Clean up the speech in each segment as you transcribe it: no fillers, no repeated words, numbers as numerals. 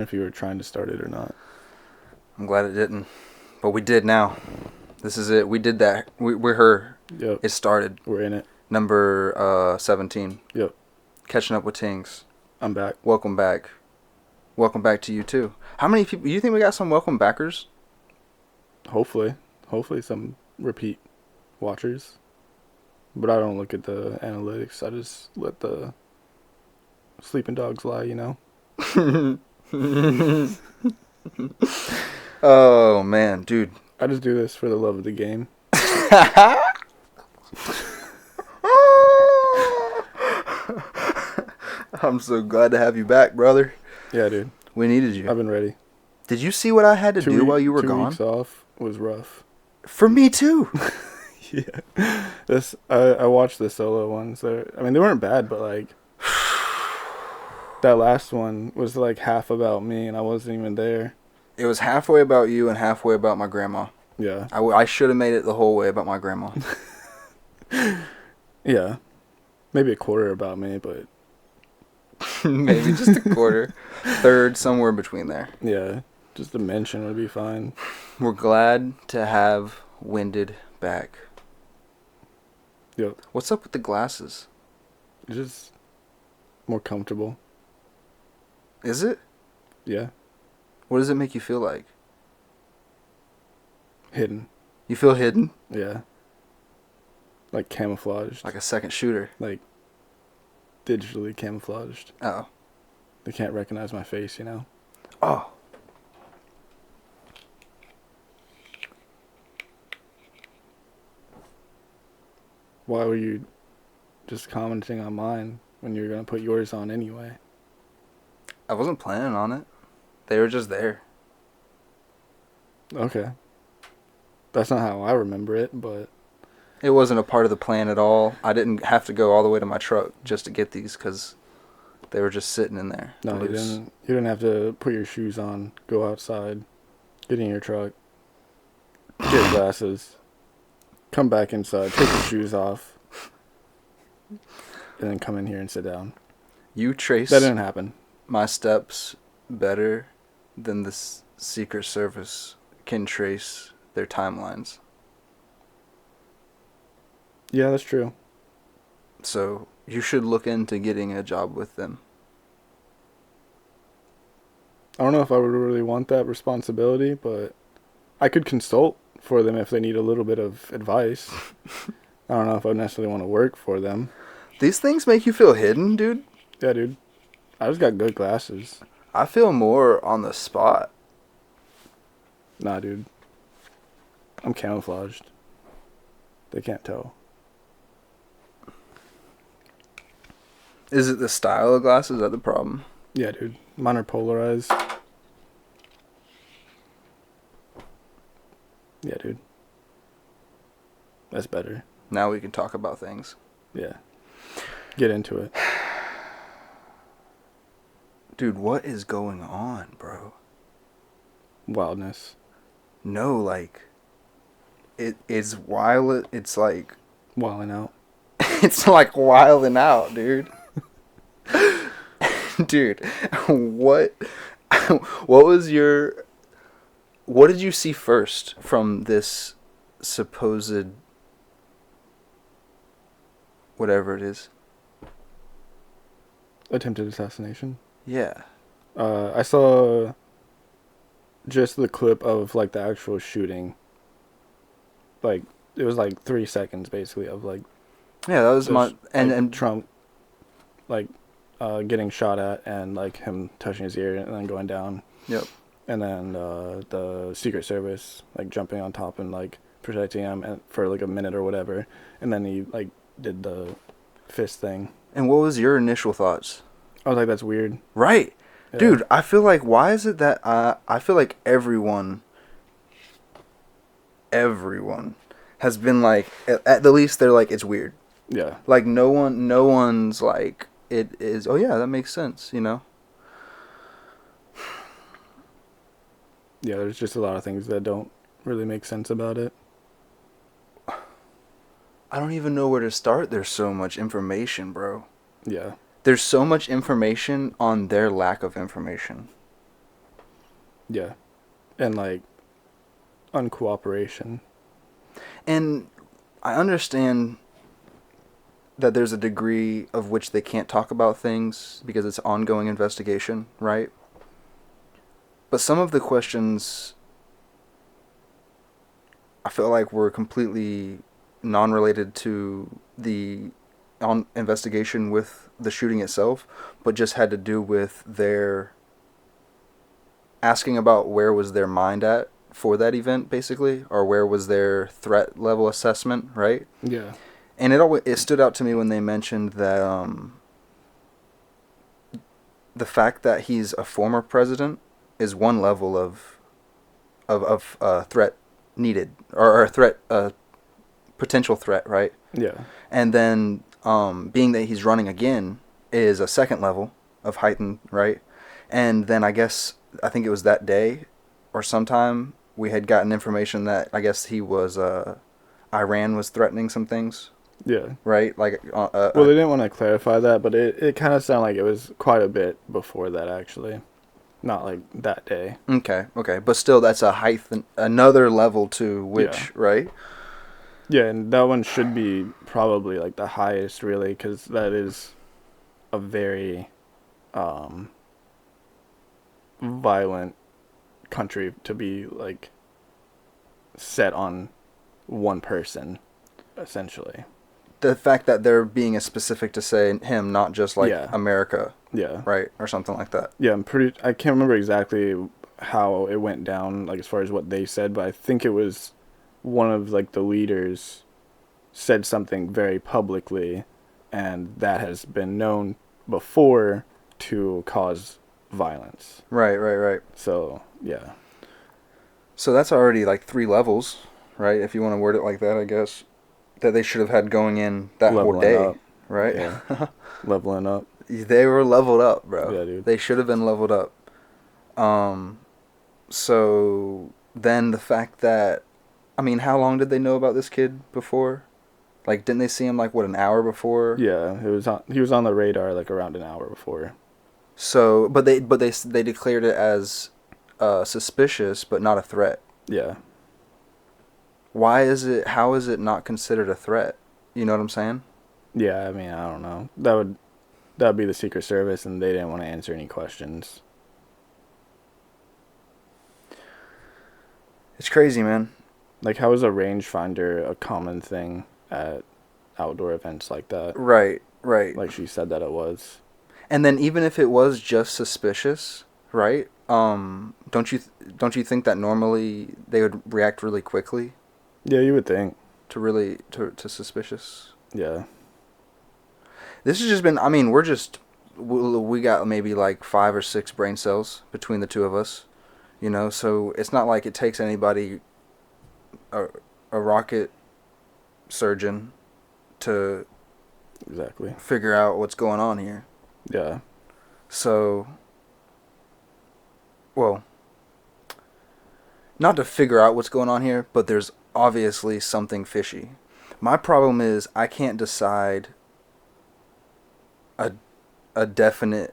if you were trying to start it or not. I'm glad it didn't. But we did now. This is it. We did that. We're her. Yep. It started. We're in it. Number 17. Yep. Catching up with Tings. I'm back. Welcome back. Welcome back to you too. How many people? You think we got some welcome backers? Hopefully some repeat watchers. But I don't look at the analytics. I just let the sleeping dogs lie, you know? Oh, man, dude. I just do this for the love of the game. I'm so glad to have you back, brother. Yeah, dude. We needed you. I've been ready. Did you see what I had to do while you were 2 gone? weeks off was rough. For me, too. Yeah. I watched the solo ones. They weren't bad, but like that last one was like half about me and I wasn't even there. It was halfway about you and halfway about my grandma. Yeah. I should have made it the whole way about my grandma. Yeah. Maybe a quarter about me, but maybe just a quarter. Third, somewhere between there. Yeah. Just a mention would be fine. We're glad to have Winded back. Yep. What's up with the glasses? Just more comfortable. Is it? Yeah. What does it make you feel like? Hidden. You feel hidden? Yeah. Like camouflaged. Like a second shooter. Like digitally camouflaged. Oh. They can't recognize my face, you know? Oh. Why were you just commenting on mine when you were going to put yours on anyway? I wasn't planning on it. They were just there. Okay. That's not how I remember it, but... It wasn't a part of the plan at all. I didn't have to go all the way to my truck just to get these because they were just sitting in there. No, you didn't have to put your shoes on, go outside, get in your truck, get glasses, come back inside, take your shoes off, and then come in here and sit down. You trace That didn't happen. my steps better than the Secret Service can trace their timelines. Yeah, that's true. So you should look into getting a job with them. I don't know if I would really want that responsibility, but I could consult for them if they need a little bit of advice. I don't know if I necessarily want to work for them. These things make you feel hidden, dude? Yeah, dude. I just got good glasses. I feel more on the spot. Nah, dude. I'm camouflaged. They can't tell. Is it the style of glasses that the problem? Yeah, dude. Mine are polarized. Yeah, dude. That's better. Now we can talk about things. Yeah. Get into it. Dude, what is going on, bro? Wildness. No, like, it's wild. It's like, Wilding out. it's like wilding out, dude. Dude, what was your, what did you see first from this supposed, whatever it is? Attempted assassination. Yeah. I saw just the clip of like the actual shooting. Like it was like 3 seconds basically of like Yeah, that was my and Trump like getting shot at and like him touching his ear and then going down. Yep. And then the Secret Service like jumping on top and like protecting him and for like a minute or whatever, and then he like did the fist thing. And what was your initial thoughts? I was like, that's weird. Right. Yeah. Dude, I feel like, why is it that I feel like everyone has been like, at the least they're like, it's weird. Yeah. Like no one's like, it is, oh yeah, that makes sense, you know? Yeah, there's just a lot of things that don't really make sense about it. I don't even know where to start. There's so much information, bro. Yeah. There's so much information on their lack of information. Yeah. And, like, uncooperation. And I understand that there's a degree of which they can't talk about things because it's ongoing investigation, right? But some of the questions I feel like were completely non-related to the investigation with the shooting itself, but just had to do with their asking about where was their mind at for that event, basically, or where was their threat level assessment, right? Yeah. And it stood out to me when they mentioned that the fact that he's a former president is one level of threat needed, or threat potential threat, right? Yeah. And then being that he's running again is a second level of heightened, right? And then I think it was that day or sometime we had gotten information that I guess he was Iran was threatening some things, Yeah. right? Like Well, they didn't want to clarify that, but it kind of sounded like it was quite a bit before that, actually. Not like that day. okay, but still that's a heightened another level to which, Yeah. right? Yeah, and that one should be probably like the highest, really, because that is a very violent country to be like set on one person, essentially. The fact that they're being as specific to say him, not just like Yeah. America, Yeah. right, or something like that. Yeah, I can't remember exactly how it went down, like as far as what they said, but I think it was one of like the leaders said something very publicly, and that has been known before to cause violence. Right. So, yeah. So that's already like 3 levels, right? If you want to word it like that, I guess. That they should have had going in that whole Leveling day, up. right? Yeah. Leveling up. They were leveled up, bro. Yeah, dude. They should have been leveled up. So then the fact that, I mean, how long did they know about this kid before? Like, didn't they see him like what, an hour before? Yeah, he was on the radar like around an hour before. So, but they declared it as suspicious, but not a threat. Yeah. How is it not considered a threat? You know what I'm saying? Yeah, I mean, I don't know. That would be the Secret Service, and they didn't want to answer any questions. It's crazy, man. Like, how is a rangefinder a common thing at outdoor events like that? Right. Like she said that it was. And then even if it was just suspicious, right? Don't you think that normally they would react really quickly Yeah, you would think. to suspicious? Yeah. This has just been, I mean, we got maybe like 5 or 6 brain cells between the two of us, you know, so it's not like it takes anybody, a rocket surgeon to Exactly. figure out what's going on here. Yeah. So, well, not to figure out what's going on here, but there's obviously something fishy. My problem is I can't decide a definite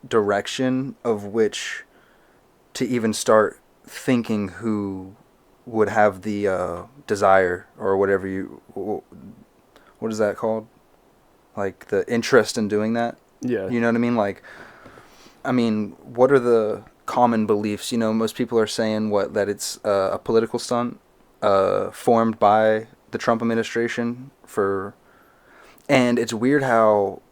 direction of which to even start thinking who would have the desire or whatever what is that called? Like the interest in doing that? Yeah. You know what I mean? Like, I mean, what are the common beliefs? You know, most people are saying that it's a political stunt formed by the Trump administration and it's weird how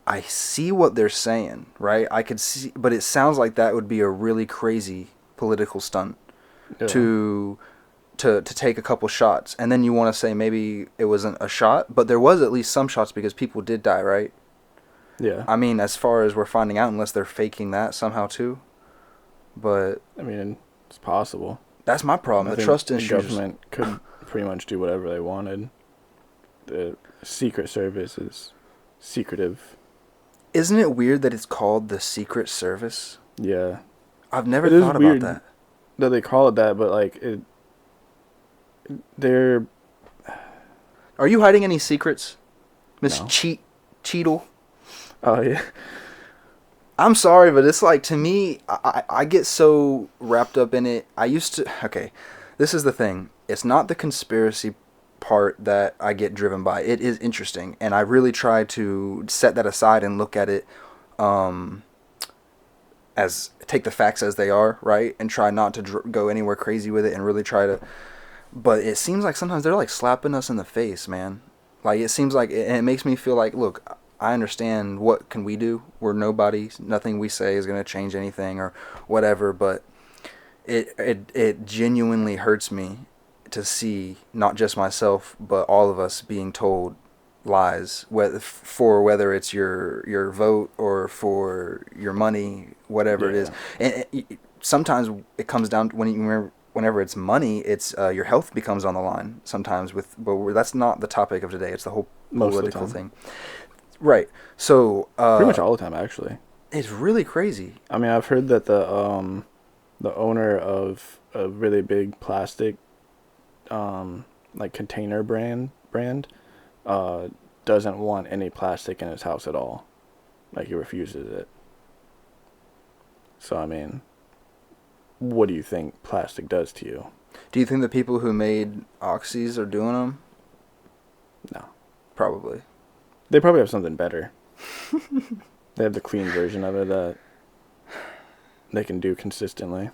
I see what they're saying, right? I could see, but it sounds like that would be a really crazy political stunt to take a couple shots, and then you want to say maybe it wasn't a shot, but there was at least some shots because people did die, right? Yeah. I mean, as far as we're finding out, unless they're faking that somehow too. But I mean, it's possible. that's my problem. I The think trust the issues. government could pretty much do whatever they wanted. The Secret Service is secretive. Isn't it weird that it's called the Secret Service? Yeah. I've never It is thought weird about that. that they call it that, but like they're. Are you hiding any secrets, Miss No. Cheatle? Oh yeah. I'm sorry, but it's like, to me, I get so wrapped up in it. Okay, this is the thing. It's not the conspiracy part that I get driven by. It is interesting, and I really try to set that aside and look at it um, as, take the facts as they are, right? And try not to go anywhere crazy with it and really try to. But it seems like sometimes they're like slapping us in the face, man. Like, it seems like, and it makes me feel like, look, I understand, what can we do? We're nobody. Nothing we say is going to change anything or whatever, but it genuinely hurts me to see not just myself, but all of us being told lies, whether it's your vote or for your money, whatever it is. And sometimes it comes down to whenever it's money, it's your health becomes on the line sometimes but that's not the topic of today. It's the whole political thing. Right. So pretty much all the time, actually. It's really crazy. I mean, I've heard that the owner of a really big plastic like container brand doesn't want any plastic in his house at all. Like, he refuses it. So I mean, what do you think plastic does to you? Do you think the people who made oxys are doing them? No. Probably. They probably have something better. They have the clean version of it that they can do consistently.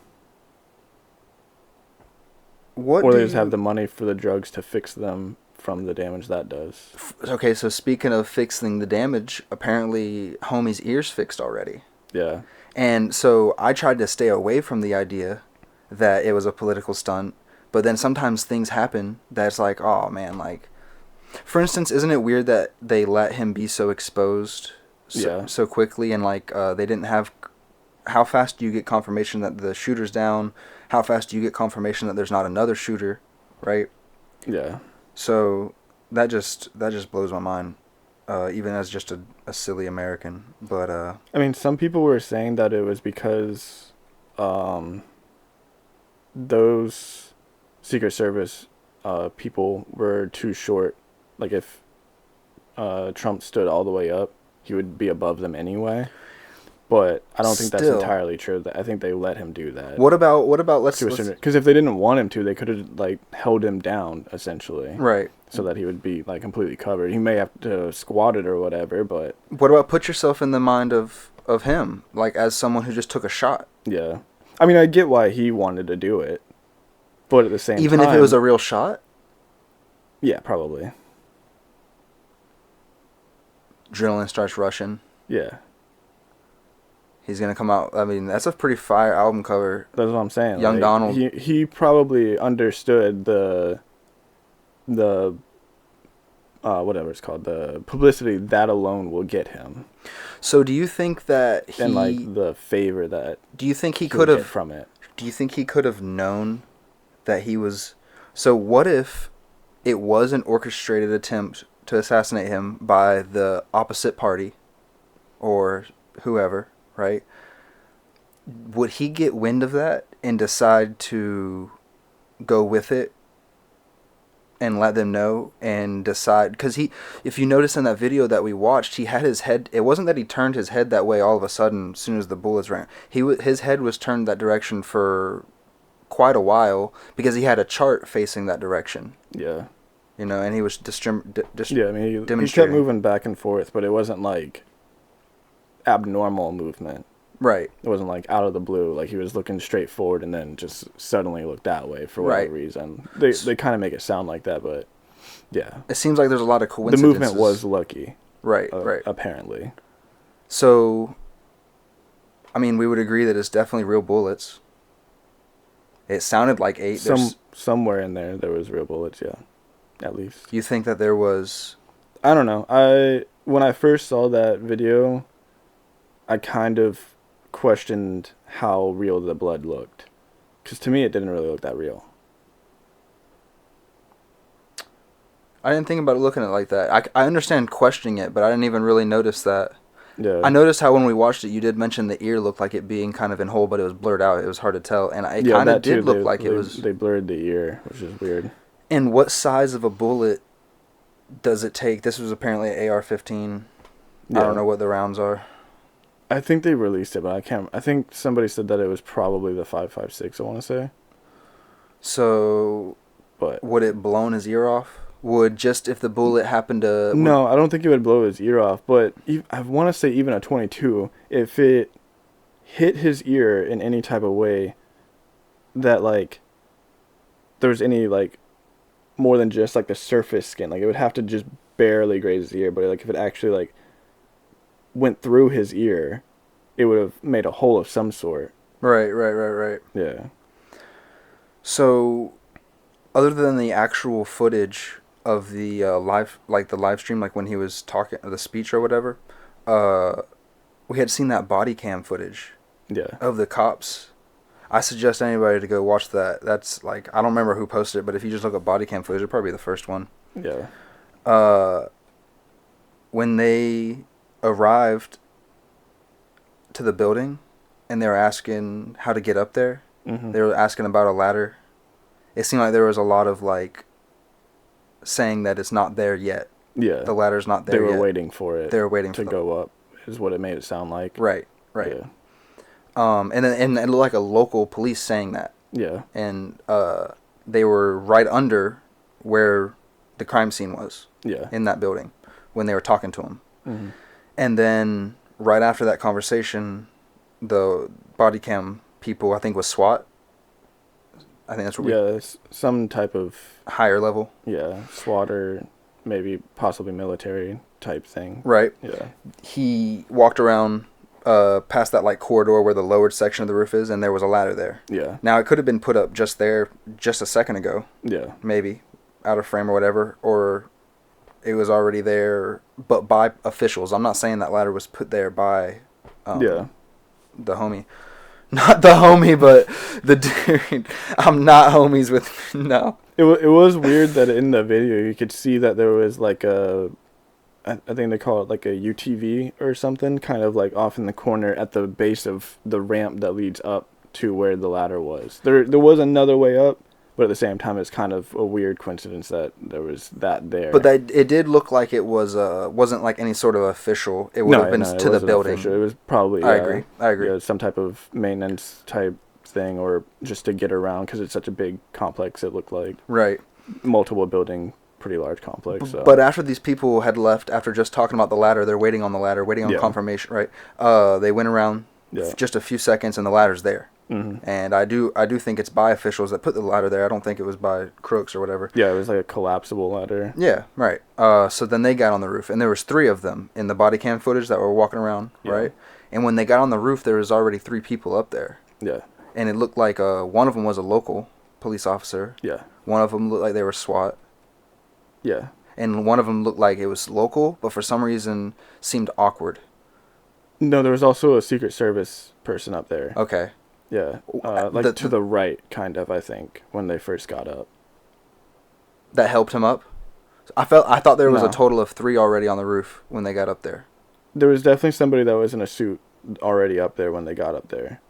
Or they just have the money for the drugs to fix them from the damage that does. Okay, so speaking of fixing the damage, apparently homie's ear's fixed already. Yeah. And so I tried to stay away from the idea that it was a political stunt, but then sometimes things happen that's like, oh man, like, for instance, isn't it weird that they let him be so exposed so quickly, and like they didn't have, how fast do you get confirmation that the shooter's down? How fast do you get confirmation that there's not another shooter, right? Yeah. So that just blows my mind, even as just a silly American. But I mean, some people were saying that it was because those Secret Service people were too short. Like, if Trump stood all the way up, he would be above them anyway. But I don't think that's entirely true. I think they let him do that. What about because if they didn't want him to, they could have like held him down essentially, right? So that he would be like completely covered. He may have to squat it or whatever, but what about put yourself in the mind of him, like as someone who just took a shot? Yeah, I mean, I get why he wanted to do it, but at the same time, even if it was a real shot, yeah, probably. Adrenaline starts rushing. Yeah. He's gonna come out. I mean, that's a pretty fire album cover. That's what I'm saying. Young like, Donald. He probably understood the whatever it's called, the publicity that alone will get him. So do you think that he, and like the favor that do you think he could have from it? Do you think he could have known that he was? So what if it was an orchestrated attempt to assassinate him by the opposite party or whoever? Right? Would he get wind of that and decide to go with it and let them know and decide? Because if you notice in that video that we watched, he had his head. It wasn't that he turned his head that way all of a sudden as soon as the bullets ran. His head was turned that direction for quite a while because he had a chart facing that direction. Yeah. You know, and he was yeah, I mean, he kept moving back and forth, but it wasn't like abnormal movement. Right. It wasn't like out of the blue, like he was looking straight forward and then just suddenly looked that way for whatever reason. They kind of make it sound like that, but yeah. It seems like there's a lot of coincidences. The movement was lucky. Right, right. Apparently. So, I mean, we would agree that it's definitely real bullets. It sounded like 8. Somewhere in there was real bullets, yeah. At least. You think that there was... I don't know. When I first saw that video, I kind of questioned how real the blood looked. Because to me, it didn't really look that real. I didn't think about looking at it like that. I understand questioning it, but I didn't even really notice that. Yeah. I noticed how when we watched it, you did mention the ear looked like it being kind of in whole, but it was blurred out. It was hard to tell. And it kind of did look like it was... They blurred the ear, which is weird. And what size of a bullet does it take? This was apparently an AR-15. Yeah. I don't know what the rounds are. I think they released it, but I can't. I think somebody said that it was probably the 5.56. I want to say, So, but would it blown his ear off? Would just if the bullet happened to... no, I don't think it would blow his ear off. But I want to say even a 22, if it hit his ear in any type of way, that like there's any like more than just like the surface skin, like it would have to just barely graze his ear. But like if it actually like went through his ear, it would have made a hole of some sort. Right. Yeah. So, other than the actual footage of the the live stream, like when he was talking, the speech or whatever, we had seen that body cam footage Yeah. of the cops. I suggest anybody to go watch that. That's like, I don't remember who posted it, but if you just look up body cam footage, it'll probably be the first one. Yeah. When they arrived to the building and they were asking how to get up there, Mm-hmm. they were asking about a ladder. It seemed like there was a lot of like saying that it's not there yet. Yeah. The ladder's not there They were yet. waiting for it. They were waiting to for go up, is what it made it sound like. Right. Yeah. And it looked like a local police saying that. Yeah. And they were right under where the crime scene was. Yeah. In that building when they were talking to him. Mm-hmm. And then right after that conversation, the body cam people, I think was SWAT. I think that's what it's some type of higher level. Yeah, SWAT or maybe possibly military type thing. Right. Yeah. He walked around past that like corridor where the lowered section of the roof is, and there was a ladder there. Yeah. Now it could have been put up just there just a second ago. Yeah. Maybe out of frame or whatever, or it was already there, but by officials. I'm not saying that ladder was put there by the homie. Not the homie, but the dude. I'm not homies with... No. It was weird that in the video you could see that there was like a... I think they call it like a UTV or something, kind of like off in the corner at the base of the ramp that leads up to where the ladder was. There was another way up, but at the same time it's kind of a weird coincidence that there was that there. But it did look like it was wasn't like any sort of official. It would have been to the building. Official. It was probably... I agree. Yeah, some type of maintenance type thing, or just to get around because it's such a big complex. It looked like right, multiple building, pretty large complex. So. But after these people had left, after just talking about the ladder, they're waiting on the ladder, waiting on confirmation. Right, they went around just a few seconds, and the ladder's there. Mm-hmm. And I do think it's by officials that put the ladder there. I don't think it was by Crooks or whatever. Yeah, it was like a collapsible ladder. Yeah, right. So then they got on the roof, and there was 3 of them in the body cam footage that were walking around, right? And when they got on the roof, there was already 3 people up there. Yeah. And it looked like one of them was a local police officer. Yeah. One of them looked like they were SWAT. Yeah. And one of them looked like it was local, but for some reason seemed awkward. No, there was also a Secret Service person up there. Okay. Yeah, to the right, kind of, I think, when they first got up. That helped him up? I thought there was a total of 3 already on the roof when they got up there. There was definitely somebody that was in a suit already up there when they got up there.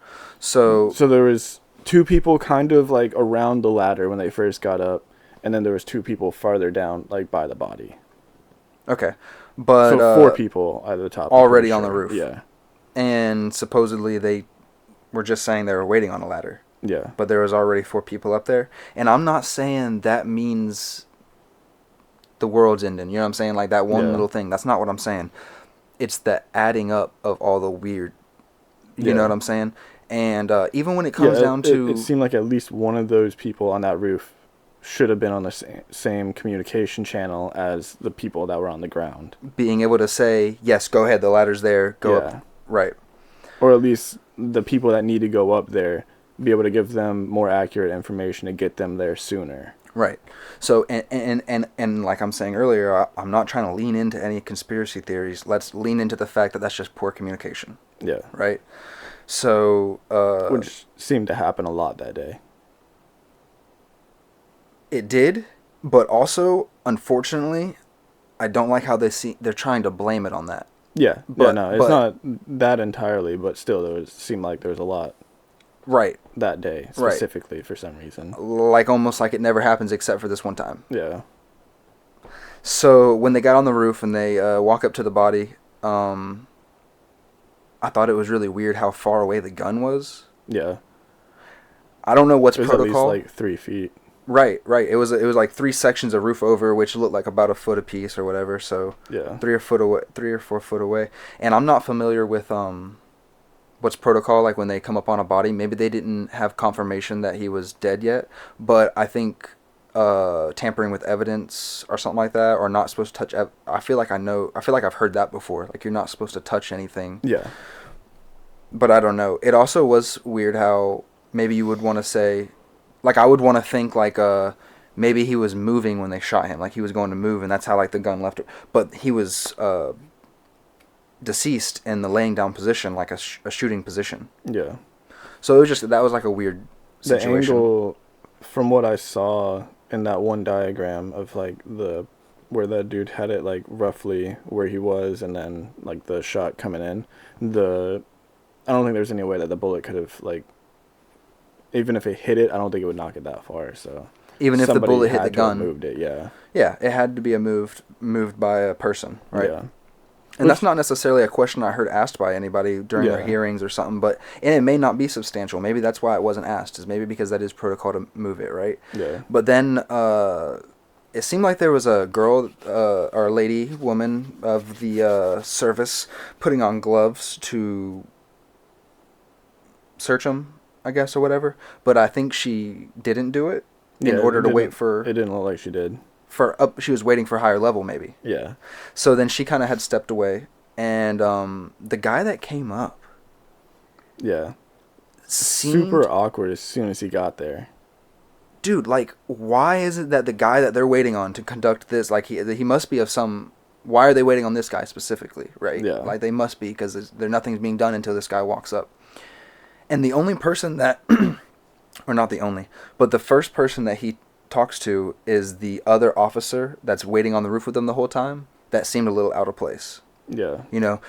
So there was 2 people kind of, like, around the ladder when they first got up, and then there was 2 people farther down, like, by the body. Okay. But so 4 people at the top. Already on the roof. Yeah. And supposedly they... We're just saying they were waiting on a ladder. Yeah. But there was already 4 people up there. And I'm not saying that means the world's ending. You know what I'm saying? Like that one little thing. That's not what I'm saying. It's the adding up of all the weird. You know what I'm saying? And even when it comes down to... It seemed like at least one of those people on that roof should have been on the same communication channel as the people that were on the ground. Being able to say, yes, go ahead, the ladder's there, go up. Right. Or at least the people that need to go up there, be able to give them more accurate information to get them there sooner. Right. So, and like I'm saying earlier, I'm not trying to lean into any conspiracy theories. Let's lean into the fact that that's just poor communication. Yeah. Right? So... which seemed to happen a lot that day. It did, but also, unfortunately, I don't like how they're trying to blame it on that. Yeah, it's not that entirely, but still, seemed like there was a lot. Right. That day, specifically, for some reason. Like, almost like it never happens except for this one time. Yeah. So, when they got on the roof and they walk up to the body, I I thought it was really weird how far away the gun was. Yeah. I don't know what's It was protocol. at least like 3 feet. Right. It was like 3 sections of roof over, which looked like about a foot apiece or whatever. So Yeah. 3 or 4 foot away. And I'm not familiar with what's protocol like when they come up on a body. Maybe they didn't have confirmation that he was dead yet, but I think tampering with evidence or something like that, or not supposed to touch. I feel like I've heard that before. Like you're not supposed to touch anything. Yeah. But I don't know. It also was weird how maybe you would want to say, like I would want to think like maybe he was moving when they shot him, like he was going to move, and that's how like the gun left it. But he was deceased in the laying down position, like a shooting position. Yeah. So it was just that was like a weird situation. The angle, from what I saw in that one diagram of like where that dude had it like roughly where he was, and then like the shot coming in, I don't think there's any way that the bullet could have like, even if it hit it, I don't think it would knock it that far. So even if the bullet hit the had to gun, have moved it. Yeah. Yeah, it had to be moved by a person, right? Yeah. And that's not necessarily a question I heard asked by anybody during their hearings or something, and it may not be substantial. Maybe that's why it wasn't asked, is maybe because that is protocol to move it, right? Yeah. But then it seemed like there was a girl or a woman of the service putting on gloves to search him, I guess, or whatever. But I think she didn't do it in order to wait for... It didn't look like she did. She was waiting for higher level, maybe. Yeah. So then she kind of had stepped away, and the guy that came up, yeah, seemed super awkward as soon as he got there. Dude, like, why is it that the guy that they're waiting on to conduct this, like, he must be of some... Why are they waiting on this guy specifically, right? Yeah. Like, they must be, because nothing's being done until this guy walks up. And the only person that... or not the only, but the first person that he talks to is the other officer that's waiting on the roof with them the whole time. That seemed a little out of place. Yeah. You know,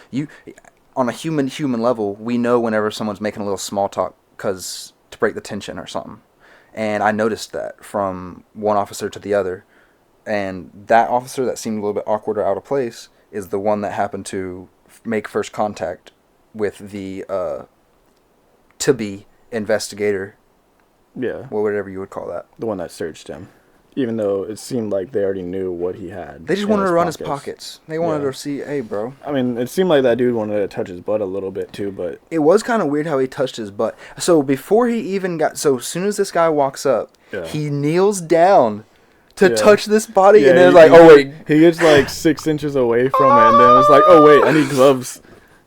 on a human level, we know whenever someone's making a little small talk to break the tension or something. And I noticed that from one officer to the other. And that officer that seemed a little bit awkward or out of place is the one that happened to make first contact with the to-be investigator. Yeah. Well, whatever you would call that. The one that searched him. Even though it seemed like they already knew what he had. They just wanted to run his pockets. They wanted to see, hey, bro. I mean, it seemed like that dude wanted to touch his butt a little bit, too, but... It was kind of weird how he touched his butt. So before he even got... So as soon as this guy walks up, he kneels down to touch this body, and then like, oh, wait. He gets like 6 inches away from it, and then it was like, oh, wait, I need gloves.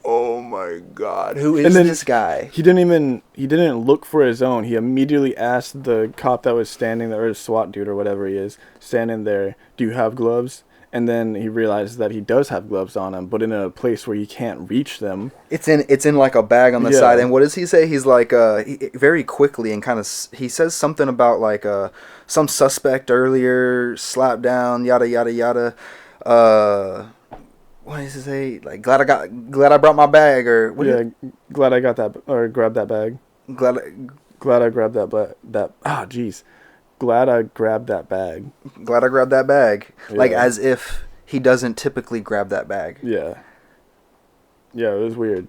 Oh my God! Who is this guy? He didn't look for his own. He immediately asked the cop that was standing there, or SWAT dude or whatever he is, standing there, "Do you have gloves?" And then he realizes that he does have gloves on him, but in a place where he can't reach them. It's in like a bag on the side. And what does he say? He's like very quickly and kind of he says something about like some suspect earlier slapped down, yada yada yada. What does he say? Like, glad I brought my bag, or what? Yeah, glad I got that, or grabbed that bag. Glad I grabbed that. Ah, jeez. Glad I grabbed that bag. Glad I grabbed that bag. Yeah. Like as if he doesn't typically grab that bag. Yeah. Yeah, it was weird.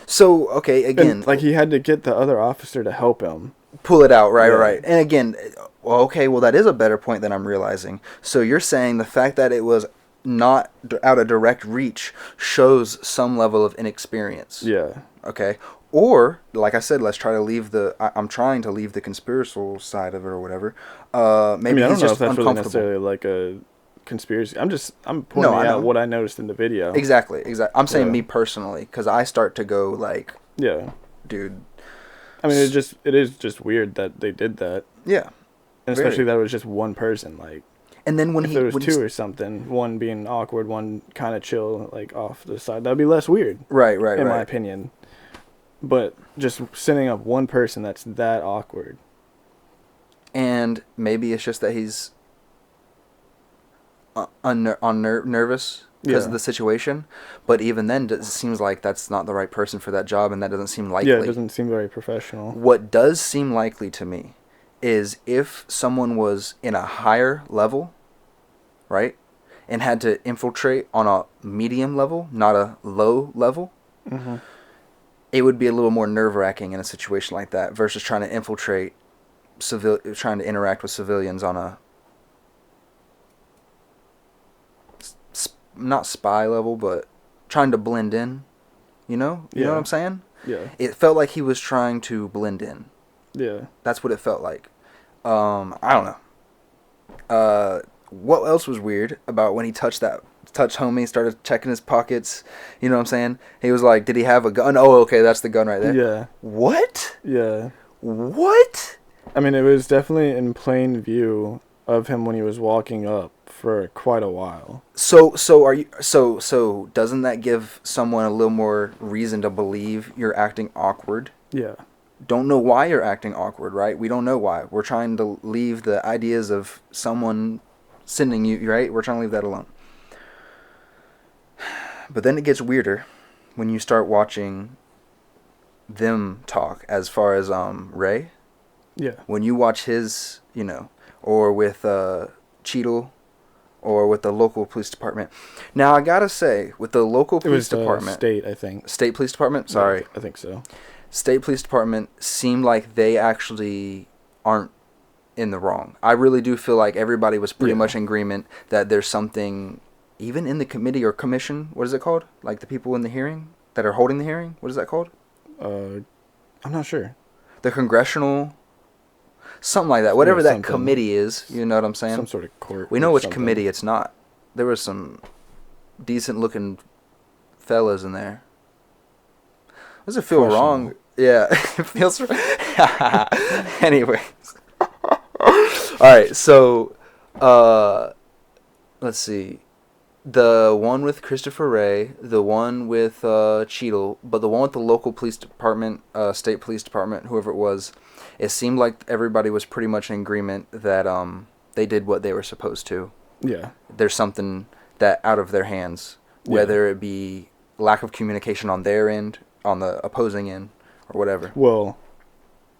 So okay, again, and, like he had to get the other officer to help him pull it out, right. And again, well, that is a better point than I'm realizing. So you're saying the fact that it was not out of direct reach shows some level of inexperience. Yeah. Okay. Or, like I said, let's try to leave I'm trying to leave the conspiratorial side of it or whatever. Maybe I don't he's know just if that's uncomfortable. really necessarily like a conspiracy. I'm pointing out what I noticed in the video. Exactly. I'm saying me personally, because I start to go like, yeah, dude. I mean, it is just weird that they did that. Yeah. And especially that it was just one person, like. And then if there was two or something, one being awkward, one kind of chill, like off the side, that'd be less weird. Right. In my opinion. But just sending up one person that's that awkward. And maybe it's just that he's nervous because of the situation. But even then, it seems like that's not the right person for that job, and that doesn't seem likely. Yeah, it doesn't seem very professional. What does seem likely to me is if someone was in a higher level, right, and had to infiltrate on a medium level, not a low level, it would be a little more nerve-wracking in a situation like that versus trying to infiltrate trying to interact with civilians on a not spy level, but trying to blend in. You know Yeah. what I'm saying? Yeah. It felt like he was trying to blend in. Yeah. That's what it felt like. I don't know. What else was weird about when he touched homie, started checking his pockets? You know what I'm saying? He was like, did he have a gun? Oh, okay, that's the gun right there. Yeah. What? Yeah. What? I mean, it was definitely in plain view of him when he was walking up for quite a while. So doesn't that give someone a little more reason to believe you're acting awkward? Yeah. Don't know why you're acting awkward, right? We don't know why. We're trying to leave the ideas of someone sending you, right? We're trying to leave that alone. But then it gets weirder when you start watching them talk as far as Wray. Yeah. When you watch his, or with Cheatle, or with the local police department. Now, I gotta say, with the local police department... state, I think. State police department? Sorry. Yeah, I think so. State police department seemed like they actually aren't in the wrong. I really do feel like everybody was pretty much in agreement that there's something, even in the committee or commission, what is it called? Like the people in the hearing that are holding the hearing? What is that called? I'm not sure. The congressional... Something like that. Whatever that committee is, you know what I'm saying? Some sort of court. We know which committee it's not. There were some decent-looking fellas in there. Does it feel wrong? Yeah, it feels... Anyways. Alright, so... let's see. The one with Christopher Wray, the one with Cheatle, but the one with the local police department, state police department, whoever it was... It seemed like everybody was pretty much in agreement that they did what they were supposed to. Yeah. There's something that out of their hands, whether it be lack of communication on their end, on the opposing end, or whatever. Well,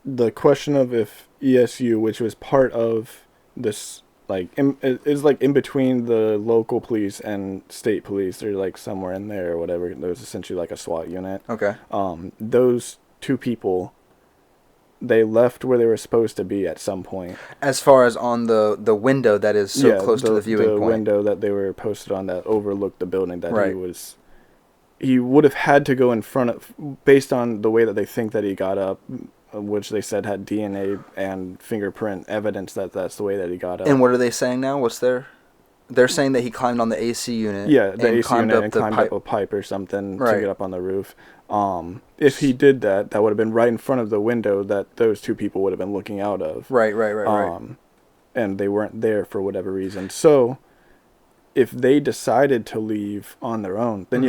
the question of if ESU, which was part of this, is like in between the local police and state police, they're like somewhere in there or whatever. There's essentially like a SWAT unit. Okay. Those two people, they left where they were supposed to be at some point. As far as on the window that is so close to the viewing point. The window that they were posted on that overlooked the building that he would have had to go in front of, based on the way that they think that he got up, which they said had DNA and fingerprint evidence that that's the way that he got up. And what are they saying now? They're saying that he climbed on the AC unit. Yeah, the AC climbed unit up and the climbed pipe. up a pipe or something to Right. get up on the roof. If he did that, that would have been right in front of the window that those two people would have been looking out of. Right. And they weren't there for whatever reason. So, if they decided to leave on their own, then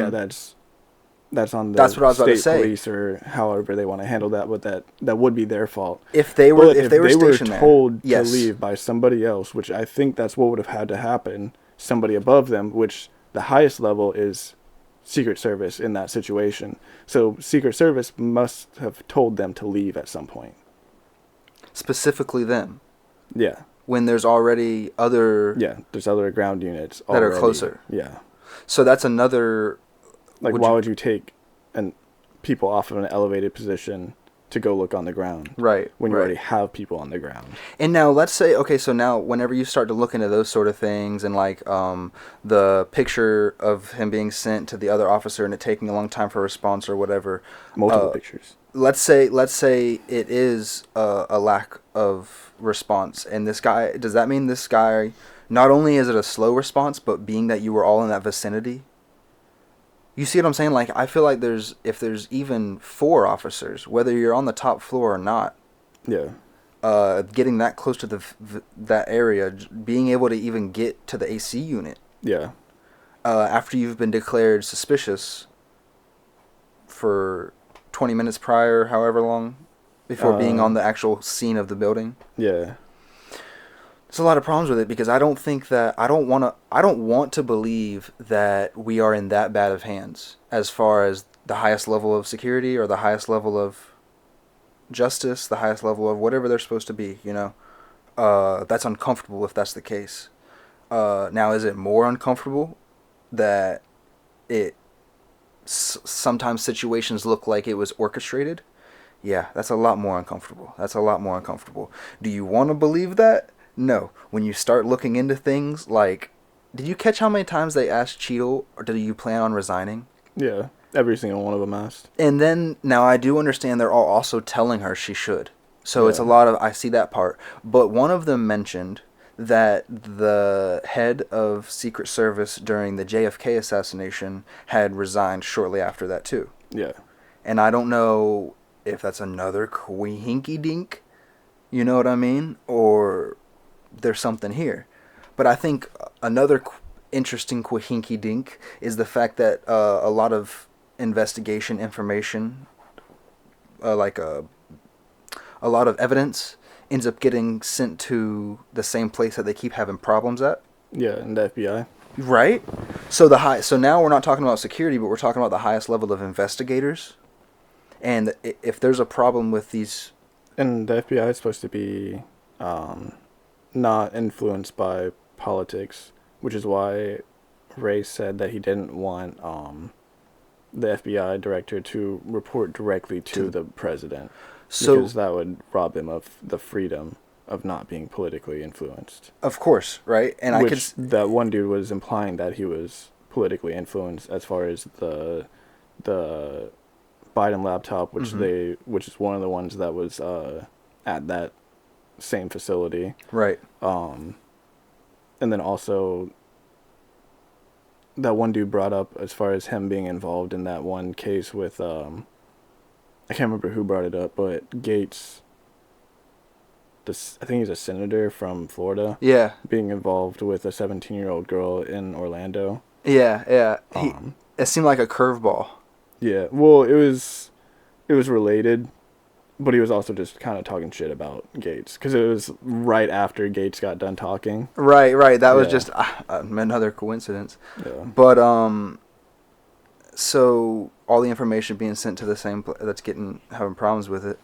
that's on the what I was about to state say. police or however they want to handle that. But that would be their fault. If they were But they were stationed told there, to leave by somebody else, which I think that's what would have had to happen, somebody above them, which the highest level is Secret Service in that situation. So Secret Service must have told them to leave at some point. specifically them. Yeah. When there's already other... Yeah, there's other ground units that already. are closer. Yeah. So that's another... Why would you take people off of an elevated position to go look on the ground? Right. When you already have people on the ground. And now let's say, okay, so now whenever you start to look into those sort of things and like the picture of him being sent to the other officer and it taking a long time for a response or whatever. Multiple pictures. Let's say it is a lack of response. And this guy, does that mean this guy, not only is it a slow response, but being that you were all in that vicinity? You see what I'm saying? Like, I feel like if there's even 4 officers, whether you're on the top floor or not, Yeah. Getting that close to that area, being able to even get to the AC unit. Yeah. After you've been declared suspicious for 20 minutes prior, however long, before being on the actual scene of the building. Yeah. There's a lot of problems with it because I don't want to believe that we are in that bad of hands as far as the highest level of security or the highest level of justice, the highest level of whatever they're supposed to be, that's uncomfortable if that's the case. Now, is it more uncomfortable that it sometimes situations look like it was orchestrated. Yeah, that's a lot more uncomfortable. That's a lot more uncomfortable. Do you want to believe that? No. When you start looking into things like, did you catch how many times they asked Cheatle, or did you plan on resigning? Yeah, every single one of them asked. And then, now I do understand they're all also telling her she should. So it's a Yeah. lot of, I see that part. But one of them mentioned that the head of Secret Service during the JFK assassination had resigned shortly after that too. Yeah. And I don't know if that's another hinky dink, you know what I mean? Or there's something here. But I think another interesting hinky dink is the fact that a lot of investigation information, like a lot of evidence, ends up getting sent to the same place that they keep having problems at. Yeah, and the FBI. Right? So so now we're not talking about security, but we're talking about the highest level of investigators. And if there's a problem with these... And the FBI is supposed to be not influenced by politics, which is why Wray said that he didn't want the FBI director to report directly to the president, because that would rob him of the freedom of not being politically influenced. Of course, right? And which that one dude was implying that he was politically influenced as far as the Biden laptop, which which is one of the ones that was at that same facility. Right. And then also that one dude brought up as far as him being involved in that one case with I can't remember who brought it up, but Gates, I think he's a senator from Florida. Yeah. Being involved with a 17-year-old girl in Orlando. Yeah, yeah. It seemed like a curveball. Yeah. Well, it was related, but he was also just kind of talking shit about Gates, because it was right after Gates got done talking. Right, right. That was just another coincidence. Yeah. But so all the information being sent to the same that's having problems with it.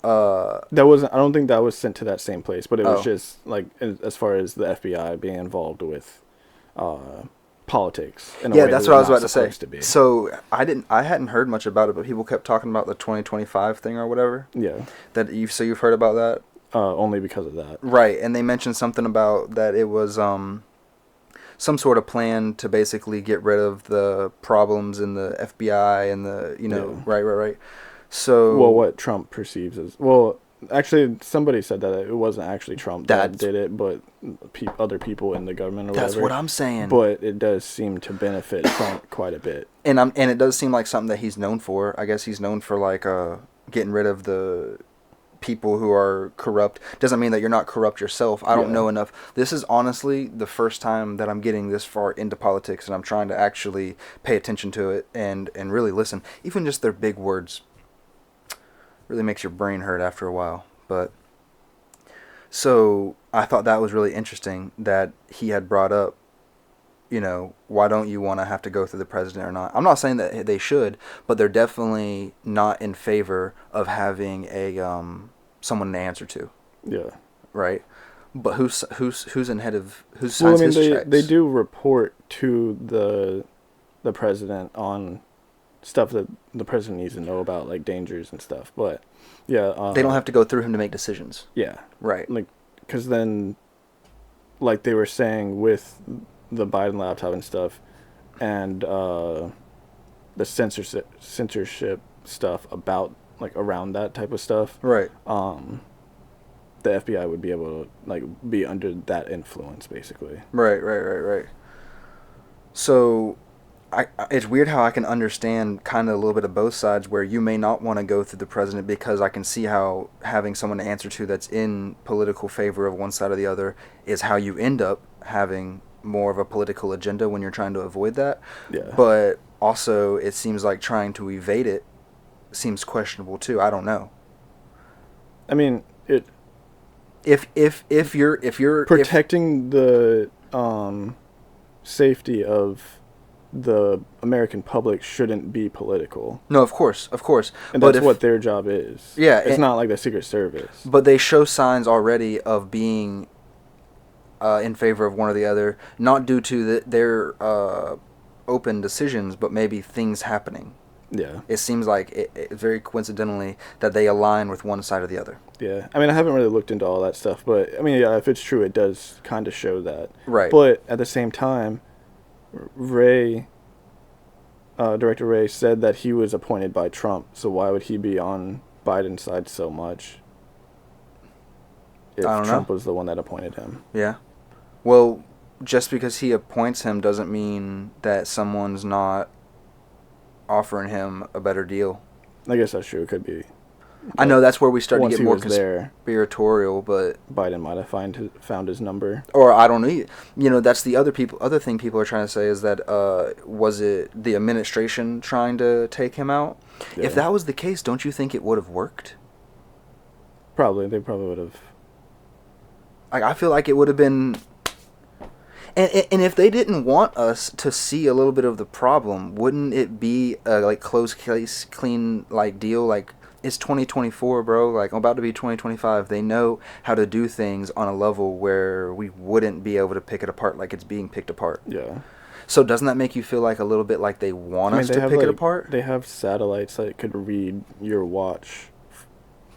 That wasn't. I don't think that was sent to that same place, but it was just like as far as the FBI being involved with politics. In a way That's what I was about to say. To be. So I hadn't heard much about it, but people kept talking about the 2025 thing or whatever. Yeah. So you've heard about that? Only because of that. Right, and they mentioned something about that it was some sort of plan to basically get rid of the problems in the FBI and the right. So what Trump perceives as actually somebody said that it wasn't actually Trump that did it, but other people in the government or whatever. That's what I'm saying. But it does seem to benefit Trump quite a bit. And it does seem like something that he's known for. I guess he's known for like getting rid of the people who are corrupt. Doesn't mean that you're not corrupt yourself. I don't know enough. This is honestly the first time that I'm getting this far into politics, and I'm trying to actually pay attention to it and really listen. Even just their big words really makes your brain hurt after a while. But so I thought that was really interesting that he had brought up, why don't you want to have to go through the president or not? I'm not saying that they should, but they're definitely not in favor of having someone to answer to. Yeah. Right. But who's in head of who's signs his checks? They do report to the president on stuff that the president needs to know about, like dangers and stuff. But yeah, they don't have to go through him to make decisions. Yeah. Right. Like, because then, like they were saying with the Biden laptop and stuff, and the censorship stuff about like around that type of stuff. Right. The FBI would be able to like be under that influence, basically. Right. So, it's weird how I can understand kind of a little bit of both sides, where you may not want to go through the president, because I can see how having someone to answer to that's in political favor of one side or the other is how you end up having more of a political agenda when you're trying to avoid that. Yeah. But also, it seems like trying to evade it seems questionable too. I don't know. I mean, if you're protecting the safety of the American public shouldn't be political. No, of course. And that's what their job is. Yeah. It's not like the Secret Service. But they show signs already of being in favor of one or the other, not due to their open decisions, but maybe things happening. Yeah. It seems like it very coincidentally that they align with one side or the other. Yeah. I mean, I haven't really looked into all that stuff, but I mean, yeah, if it's true, it does kind of show that. Right. But at the same time, Wray, Director Wray, said that he was appointed by Trump. So why would he be on Biden's side so much if I don't Trump know. was the one that appointed him? Yeah. Well, just because he appoints him doesn't mean that someone's not offering him a better deal. I guess that's true. It could be. I know that's where we start to Once get he more was there, conspiratorial, but Biden might have found his number. or I don't know. You know, that's the other thing people are trying to say is that was it the administration trying to take him out? Yeah. If that was the case, don't you think it would have worked? Probably. They probably would have. Like, I feel like it would have been. And if they didn't want us to see a little bit of the problem, wouldn't it be a like closed case, clean like deal? Like, it's 2024, bro. Like, I'm about to be 2025. They know how to do things on a level where we wouldn't be able to pick it apart like it's being picked apart. Yeah. So doesn't that make you feel like a little bit like they want us to pick it apart? They have satellites that could read your watch,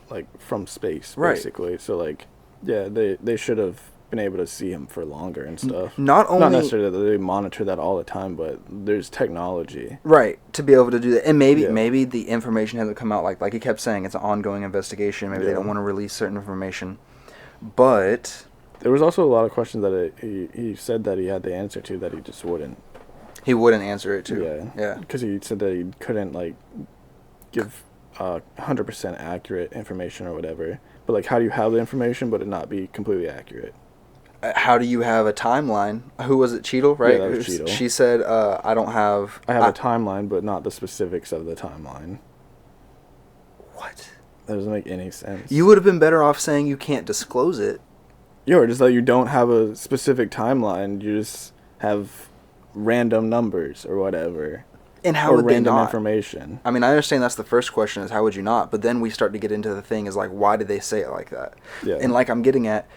like, from space, Right. basically. So, like, yeah, they should have been able to see him for longer and stuff. Not necessarily that they monitor that all the time, but there's technology. Right, to be able to do that. And maybe Yeah. maybe the information hasn't come out like he kept saying it's an ongoing investigation. Maybe they Yeah. don't want to release certain information. But There was also a lot of questions that he said that he had the answer to that he just wouldn't. he wouldn't answer it too. Yeah. Yeah. Because he said that he couldn't, like, give 100% accurate information or whatever. But, like, how do you have the information but it not be completely accurate? How do you have a timeline? Who was it? Cheatle, right? Yeah, that was Cheatle. She said, I don't have... I have a timeline, but not the specifics of the timeline. What? That doesn't make any sense. You would have been better off saying you can't disclose it. Yeah, or just that you don't have a specific timeline. You just have random numbers or whatever. And how or would they random not? information. I mean, I understand that's the first question is how would you not? But then we start to get into the thing is like, why did they say it like that? Yeah. And like I'm getting at,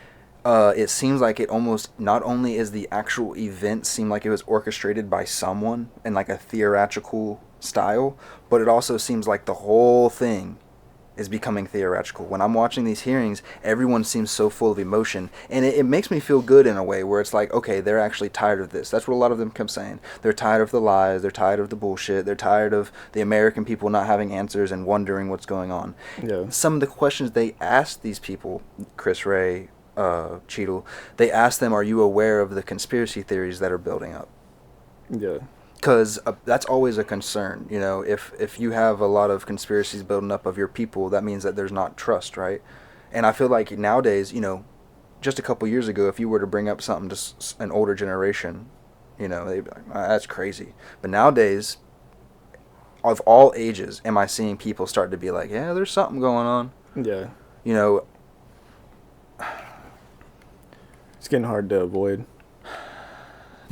it seems like it almost, not only is the actual event seem like it was orchestrated by someone in like a theatrical style, but it also seems like the whole thing is becoming theatrical. When I'm watching these hearings, everyone seems so full of emotion, and it makes me feel good in a way where it's like, okay, they're actually tired of this. That's what a lot of them kept saying. They're tired of the lies, they're tired of the bullshit, they're tired of the American people not having answers and wondering what's going on. Yeah. Some of the questions they asked these people, Chris Wray, Cheatle, they asked them, are you aware of the conspiracy theories that are building up? Yeah. Because that's always a concern, you know. If you have a lot of conspiracies building up of your people, that means that there's not trust, right? And I feel like nowadays, you know, just a couple years ago, if you were to bring up something to an older generation, you know, they'd be like, that's crazy. But nowadays, of all ages, am I seeing people start to be like, yeah, there's something going on. Yeah. You know, It's getting hard to avoid.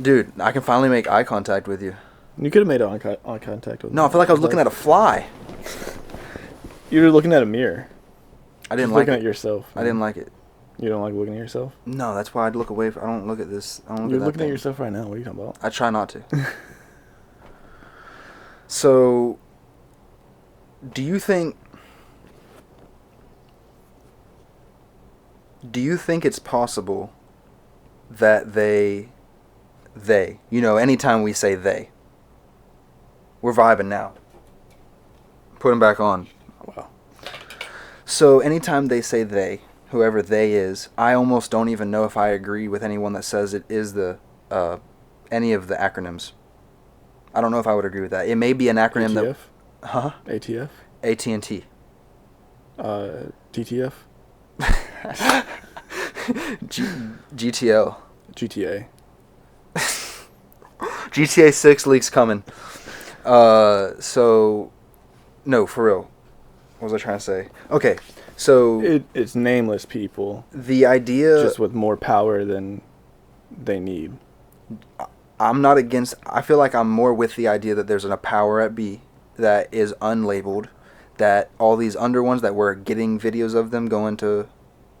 dude, I can finally make eye contact with you. You could have made eye contact with me. No, I feel like I was looking at a fly. You were looking at a mirror. I didn't Just like looking it. at yourself. I didn't like it. You don't like looking at yourself? No, that's why I'd look away. I don't look at this. I don't look You're at that looking thing. at yourself right now. What are you talking about? I try not to. So, do you think it's possible that they, you know, anytime we say they, we're vibing now. Put them back on. Wow. So anytime they say they, whoever they is, I almost don't even know if I agree with anyone that says it is the any of the acronyms. I don't know if I would agree with that. It may be an acronym ATF? that... Huh? ATF? AT&T. TTF? GTL. GTA. GTA 6 leaks coming. So... No, for real. What was I trying to say? Okay, so... It's nameless people. The idea... Just with more power than they need. I'm not against... I feel like I'm more with the idea that there's a power at B that is unlabeled, that all these under ones that we're getting videos of them going to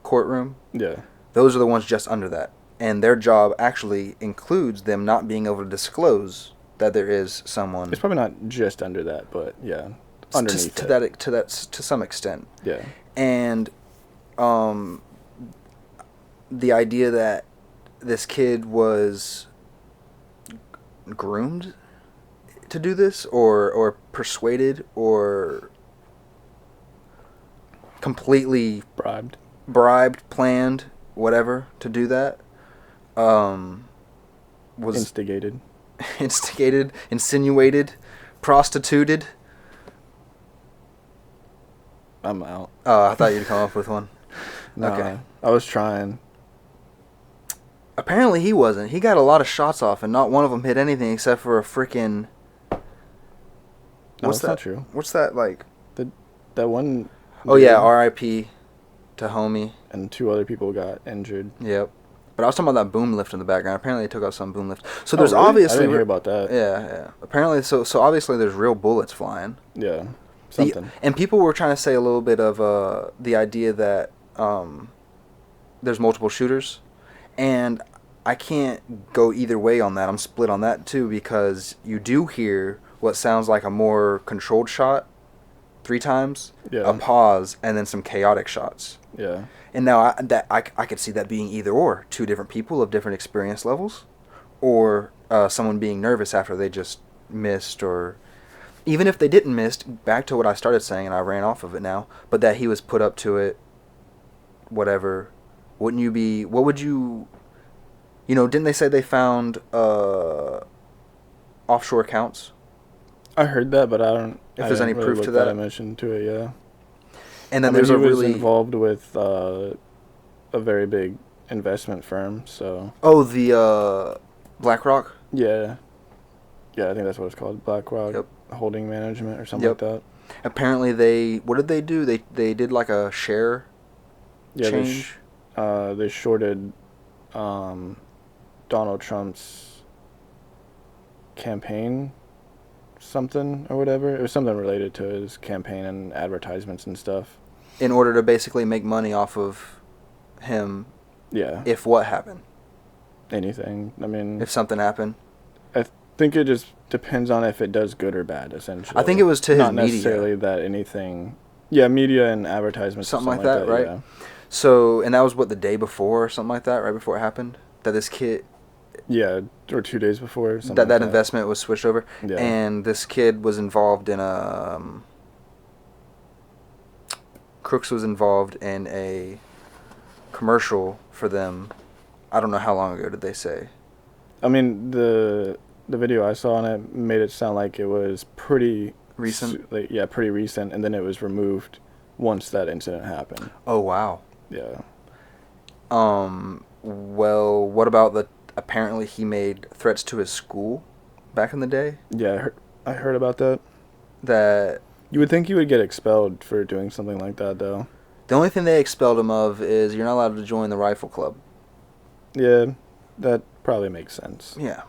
courtroom, Yeah. those are the ones just under that. And their job actually includes them not being able to disclose that there is someone. It's probably not just under that, but yeah, underneath to some extent. Yeah. And the idea that this kid was groomed to do this, or persuaded, or completely bribed, planned, whatever, to do that, was instigated, insinuated, prostituted. I'm out. Oh, I thought you'd come up with one. Nah, okay. I was trying. Apparently he wasn't. He got a lot of shots off, and not one of them hit anything except for a freaking... No, that's not true. What's that, like? That one... Oh, yeah, R.I.P. to homie. And 2 other people got injured. Yep. But I was talking about that boom lift in the background. Apparently they took out some boom lift. So there's really? obviously... I didn't hear about that. Yeah. Apparently, so obviously there's real bullets flying. Yeah, something. And people were trying to say a little bit of the idea that there's multiple shooters. And I can't go either way on that. I'm split on that too, because you do hear what sounds like a more controlled shot 3 times, a pause, and then some chaotic shots. Yeah. And now I could see that being either or. 2 different people of different experience levels, or someone being nervous after they just missed, or even if they didn't miss, back to what I started saying and I ran off of it now, but that he was put up to it, whatever. Wouldn't you be, what would you, didn't they say they found offshore accounts? I heard that, but I don't... If there's any proof to that? I mentioned to it, yeah. And then there's a really... He was involved with a very big investment firm, so... Oh, the BlackRock? Yeah. Yeah, I think that's what it's called. BlackRock Holding Management or something like that. Apparently what did they do? They did like a share change? They shorted Donald Trump's campaign something or whatever. It was something related to his campaign and advertisements and stuff. In order to basically make money off of him. Yeah. If what happened? Anything. I mean... If something happened? I think it just depends on if it does good or bad, essentially. I think it was to his media. Not necessarily that anything... Yeah, media and advertisements. Something like that, right? Yeah. So, and that was what, the day before or something like that, right before it happened? That this kid... Yeah, or 2 days before. Something that investment was switched over. Yeah. And this kid was involved in a... Crooks was involved in a commercial for them. I don't know how long ago did they say. I mean, the video I saw on it made it sound like it was pretty... Recent? Pretty recent, and then it was removed once that incident happened. Oh, wow. Yeah. Well, what about the... Apparently he made threats to his school back in the day? Yeah, I heard about that. That... You would think you would get expelled for doing something like that, though. The only thing they expelled him of is you're not allowed to join the rifle club. Yeah, that probably makes sense. Yeah.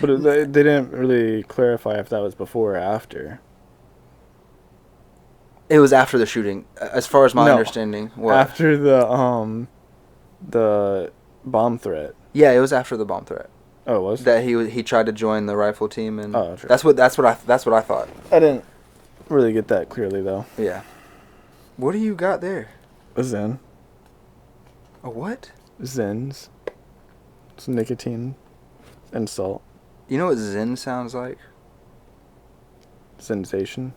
But they didn't really clarify if that was before or after. It was after the shooting, as far as my understanding. What? After the bomb threat. Yeah, it was after the bomb threat. Oh, it was? That he tried to join the rifle team, and true. that's what I thought. I didn't really get that clearly, though. Yeah. What do you got there? A Zen. A what? Zens. It's nicotine and salt. You know what Zen sounds like? Sensation.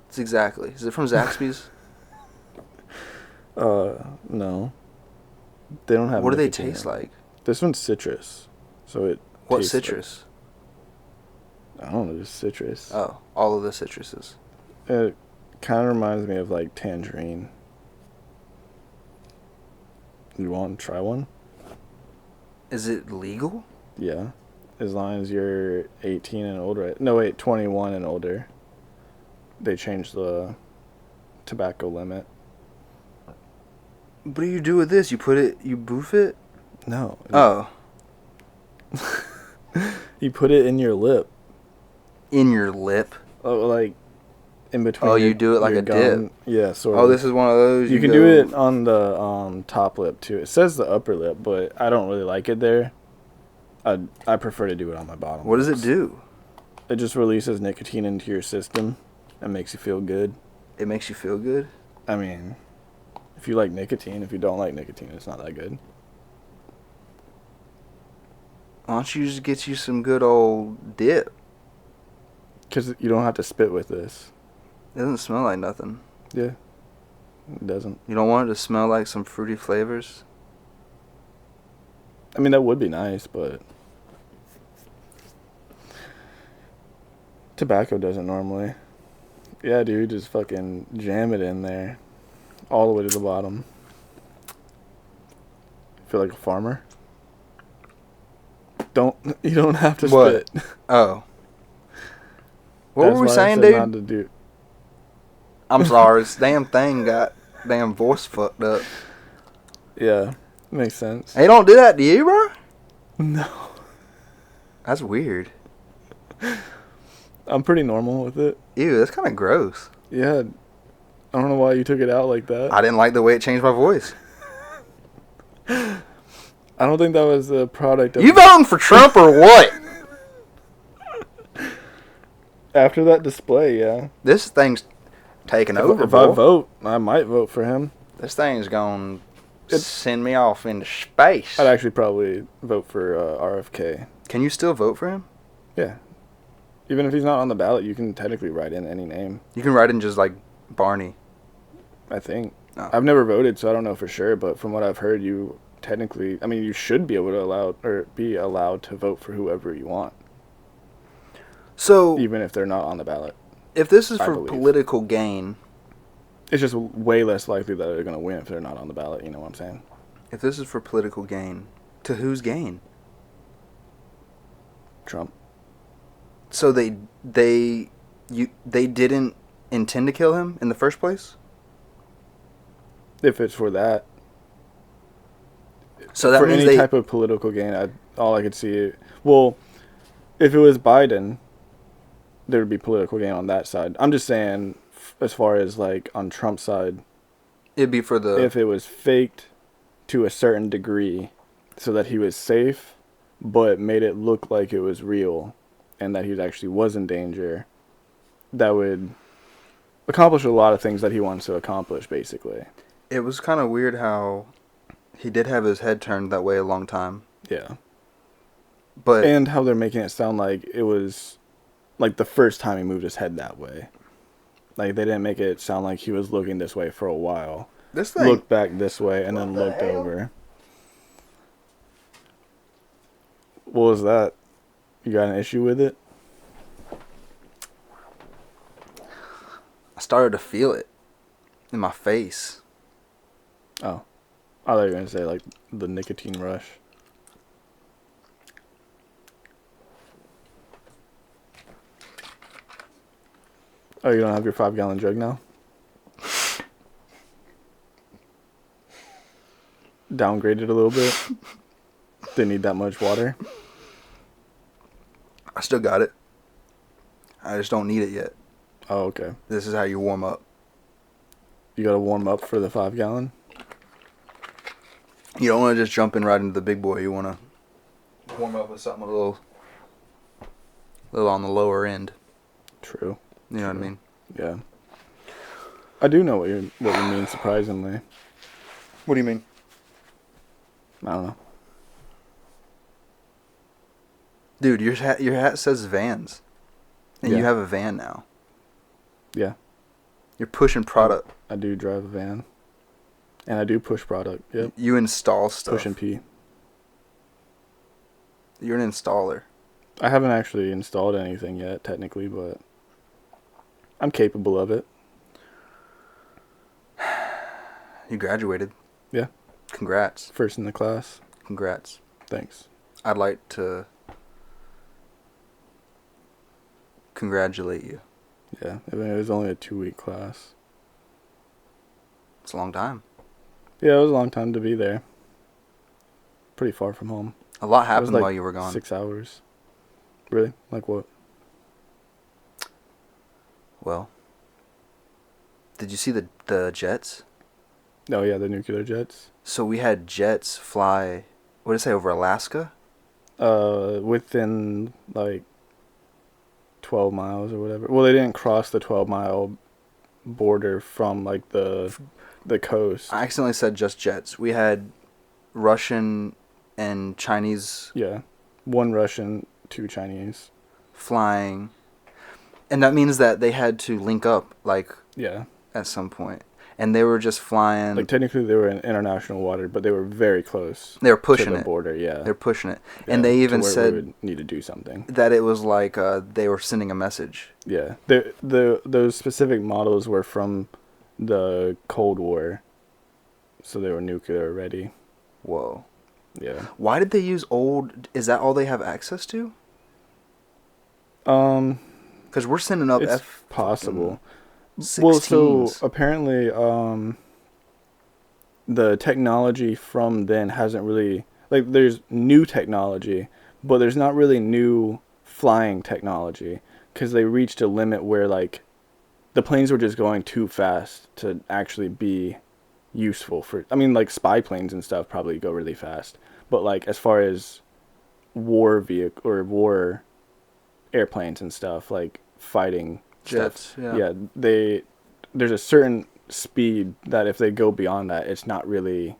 It's exactly. Is it from Zaxby's? No. They don't have. What do they taste like? This one's citrus, so it. What citrus? I don't know, just citrus. Oh, all of the citruses. It kind of reminds me of like tangerine. You want to try one? Is it legal? Yeah, as long as you're 18 and older. No, wait, 21 and older. They changed the tobacco limit. What do you do with this? You boof it? No. Oh. You put it in your lip. In your lip? Oh, like in between. Oh, you do it like a gum. dip? Yeah, sort of. Oh, this is one of those. You can do it on the top lip too. It says the upper lip, but I don't really like it there. I prefer to do it on my bottom. What does it do? It just releases nicotine into your system and makes you feel good. It makes you feel good? I mean, if you like nicotine, if you don't like nicotine, it's not that good. Why don't you just get you some good old dip? Because you don't have to spit with this. It doesn't smell like nothing. Yeah. It doesn't. You don't want it to smell like some fruity flavors? I mean, that would be nice, but tobacco doesn't normally. Yeah, dude, just fucking jam it in there. All the way to the bottom. Feel like a farmer? You don't have to What? spit. Oh. What That's were we why I saying, said dude? not to do. I'm sorry, this damn thing got damn voice fucked up. Yeah, makes sense. Hey, don't do that to you, bro? No. That's weird. I'm pretty normal with it. Ew, that's kind of gross. Yeah. I don't know why you took it out like that. I didn't like the way it changed my voice. I don't think that was a product of... You voting for Trump or what? After that display, yeah. This thing's taking over, If boy. I vote, I might vote for him. This thing's going to send me off into space. I'd actually probably vote for RFK. Can you still vote for him? Yeah. Even if he's not on the ballot, you can technically write in any name, You can write in just like Barney. I think. No. I've never voted, so I don't know for sure, but from what I've heard, you technically... I mean, you should be able to be allowed to vote for whoever you want, So, even if they're not on the ballot. if this is I for believe. political gain, It's just way less likely that they're going to win if they're not on the ballot, you know what I'm saying? if this is for political gain, to whose gain? Trump. So they didn't intend to kill him in the first place? If it's for that. So that for means any type of political gain, all I could see... Well, if it was Biden, there would be political gain on that side. I'm just saying, as far as, like, on Trump's side... It'd be for the... If it was faked to a certain degree so that he was safe, but made it look like it was real and that he actually was in danger, that would accomplish a lot of things that he wants to accomplish, basically. It was kind of weird how he did have his head turned that way a long time. Yeah. But And how they're making it sound like it was like the first time he moved his head that way. Like, they didn't make it sound like he was looking this way for a while. this thing... Looked back this way and then looked over. What was that? You got an issue with it? I started to feel it in my face. Oh. I thought you were going to say, like, the nicotine rush. Oh, you don't have your 5-gallon jug now? Downgraded a little bit? Didn't need that much water? I still got it. I just don't need it yet. Oh, okay. This is how you warm up. You gotta warm up for the 5-gallon? You don't want to just jump in right into the big boy. You want to warm up with something a little on the lower end. True. You know what I mean? Yeah. I do know what you mean, surprisingly. What do you mean? I don't know. Dude, your hat says Vans. And Yeah. you have a van now. Yeah. You're pushing product. I do drive a van. And I do push product. Yep. You install stuff. Push and pee. You're an installer. I haven't actually installed anything yet, technically, but I'm capable of it. You graduated. Yeah. Congrats. First in the class. Congrats. Thanks. I'd like to congratulate you. Yeah. I mean, it was only a 2-week class. It's a long time. Yeah, it was a long time to be there. Pretty far from home. A lot It was happened like while you were gone. 6 hours. Really? Like what? Well, did you see the jets? Oh, yeah, the nuclear jets. So we had jets fly, what did it say, over Alaska? Within like 12 miles or whatever. Well, they didn't cross the 12-mile border from like the coast. I accidentally said just jets. We had Russian and Chinese Yeah, one Russian, two Chinese. flying, and that means that they had to link up like Yeah, at some point, and they were just flying. like technically they were in international water, but they were very close. They were pushing to the it. border. Yeah, They're pushing it, yeah, and they to even where we said would need to do something. that it was like they were sending a message. Yeah, those specific models were from the Cold War, so they were nuclear ready. Whoa. Yeah. Why did they use old? Is that all they have access to? Because we're sending up It's possible. 16s. Well, so apparently, the technology from then hasn't really, like, there's new technology, but there's not really new flying technology, because they reached a limit where, like, the planes were just going too fast to actually be useful for, I mean, like, spy planes and stuff probably go really fast, but, like, as far as war airplanes and stuff, like fighting jets. stuff, yeah, there's a certain speed that if they go beyond that, it's not really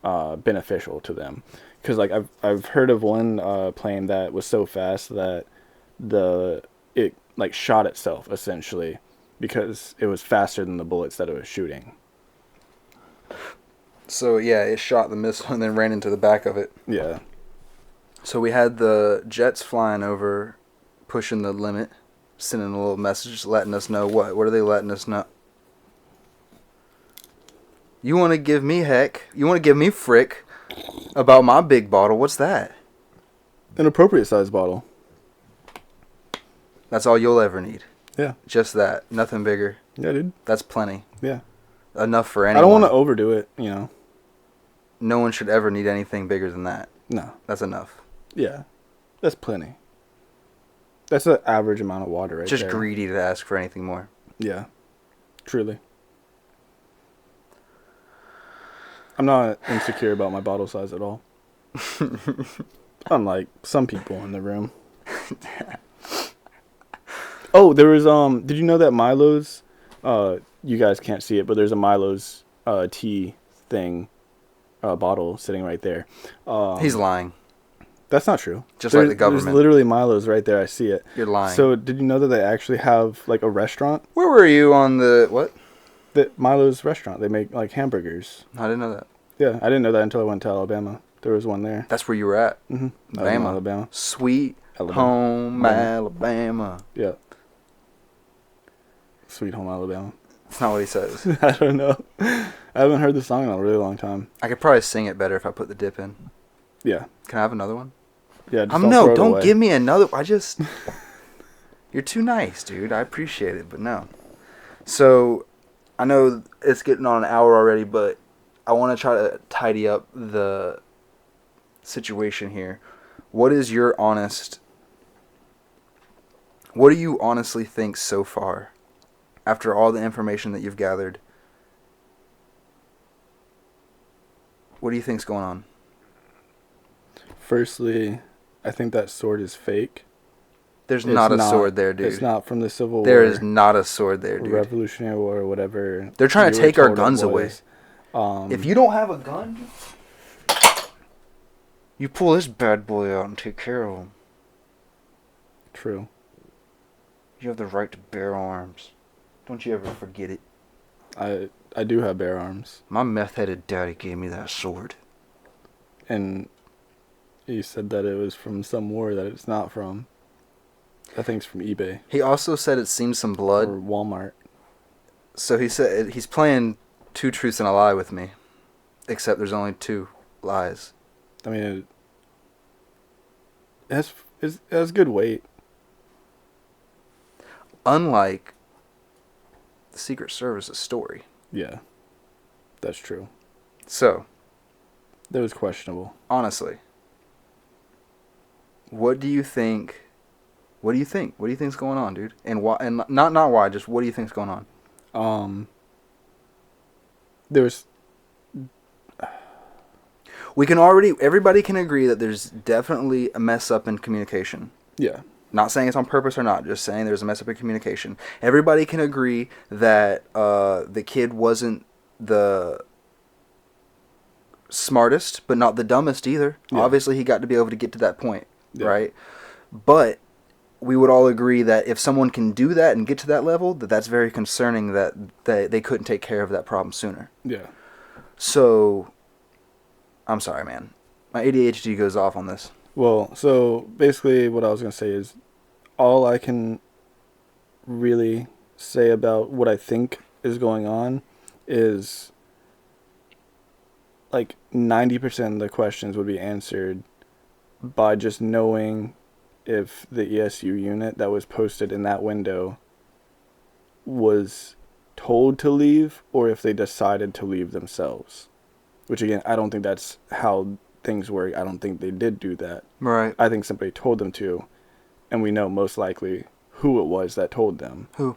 beneficial to them. Because like I've heard of one plane that was so fast that it like shot itself essentially because it was faster than the bullets that it was shooting. So yeah, it shot the missile and then ran into the back of it. Yeah. So we had the jets flying over, pushing the limit, sending a little message letting us know what are they letting us know? You want to give me heck? You want to give me frick about my big bottle? What's that? An appropriate size bottle. That's all you'll ever need. Yeah. Just that. Nothing bigger. Yeah, dude. That's plenty. Yeah. Enough for anyone. I don't want to overdo it, you know. No one should ever need anything bigger than that. No. That's enough. Yeah. That's plenty. That's an average amount of water right Just there. greedy to ask for anything more. Yeah. Truly. I'm not insecure about my bottle size at all. Unlike some people in the room. Oh, there was did you know that Milo's you guys can't see it, but there's a Milo's tea thing bottle sitting right there. He's lying. That's not true. Just like the government. There's literally Milo's right there. I see it. You're lying. So did you know that they actually have like a restaurant? Where were you on the what? The Milo's restaurant. They make like hamburgers. I didn't know that. Yeah, I didn't know that until I went to Alabama. There was one there. That's where you were at. Mm-hmm. Alabama. Sweet Alabama. home Alabama. Yeah. Sweet home Alabama. That's not what he says. I don't know. I haven't heard the song in a really long time. I could probably sing it better if I put the dip in. Yeah. Can I have another one? Yeah. Just Don't give me another. You're too nice, dude. I appreciate it, but no. So, I know it's getting on an hour already, but I want to try to tidy up the situation here. What do you honestly think so far, after all the information that you've gathered? What do you think's going on? Firstly, I think that sword is fake. There's not a sword there, dude. It's not from the Civil War. There is not a sword there, dude. Revolutionary War or whatever. They're trying to take our guns away. Um, If you don't have a gun, you pull this bad boy out and take care of him. True. You have the right to bear arms. Don't you ever forget it. I do have bare arms. My meth-headed daddy gave me that sword. And you said that it was from some war that it's not from. I think it's from eBay. He also said it's seen some blood. Or Walmart. So he said he's playing 2 truths and a lie with me. Except there's only 2 lies. I mean, it has good weight. Unlike the Secret Service's story. Yeah. That's true. So. That was questionable. Honestly. What do you think? What do you think? What do you think's going on, dude? And why? And not why. Just what do you think's going on? There was. Everybody can agree that there's definitely a mess up in communication. Yeah. Not saying it's on purpose or not, just saying there's a mess up in communication. Everybody can agree that the kid wasn't the smartest, but not the dumbest either. Yeah. Obviously, he got to be able to get to that point, Yeah. right? But we would all agree that if someone can do that and get to that level, that's very concerning that they couldn't take care of that problem sooner. Yeah. So, I'm sorry, man. My ADHD goes off on this. Well, so basically what I was going to say is all I can really say about what I think is going on is like 90% of the questions would be answered by just knowing if the ESU unit that was posted in that window was told to leave or if they decided to leave themselves. Which again, I don't think that's how things work. I don't think they did do that. Right. I think somebody told them to, and we know most likely who it was that told them. Who?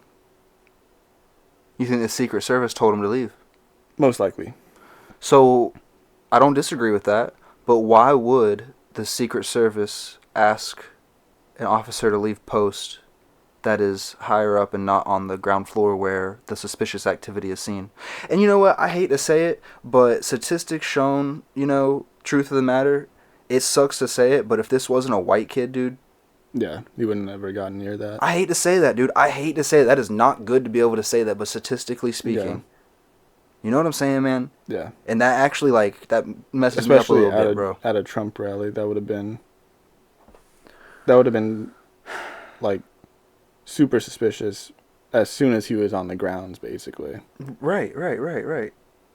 You think the Secret Service told him to leave? Most likely. So, I don't disagree with that, but why would the Secret Service ask an officer to leave post that is higher up and not on the ground floor where the suspicious activity is seen? And you know what? I hate to say it, but statistics shown, truth of the matter, it sucks to say it, but if this wasn't a white kid, dude. Yeah, he wouldn't have ever gotten near that. I hate to say that, dude. I hate to say that. That is not good to be able to say that, but statistically speaking. Yeah. You know what I'm saying, man? Yeah. And that actually, that messes me up a little bit, bro. At a Trump rally, that would have been, like, super suspicious as soon as he was on the grounds, basically. Right.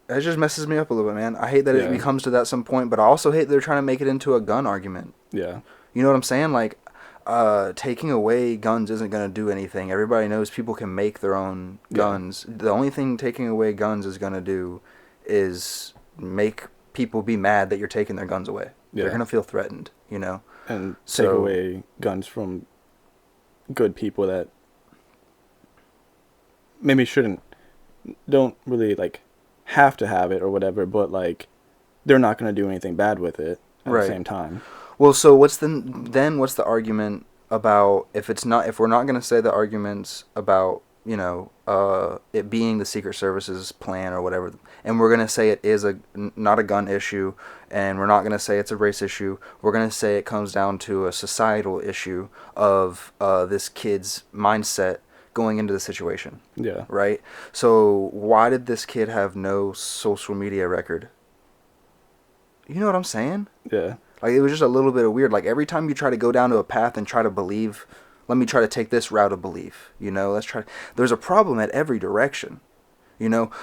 That just messes me up a little bit, man. I hate that it becomes to that some point, but I also hate that they're trying to make it into a gun argument. Yeah. You know what I'm saying? Like, taking away guns isn't going to do anything. Everybody knows people can make their own guns. The only thing taking away guns is going to do is make people be mad that you're taking their guns away. Yeah. They're going to feel threatened, And take away guns from good people that maybe don't really, have to have it or whatever, but, they're not going to do anything bad with it at the same time. Well, so what's the argument about if we're not going to say the arguments about it being the Secret Service's plan or whatever, and we're going to say it is not a gun issue, and we're not going to say it's a race issue, we're going to say it comes down to a societal issue of this kid's mindset going into the situation. Yeah. Right? So why did this kid have no social media record? You know what I'm saying? Yeah. It was just a little bit of weird. Every time you try to go down to a path and try to believe, let me try to take this route of belief. Let's try. There's a problem at every direction.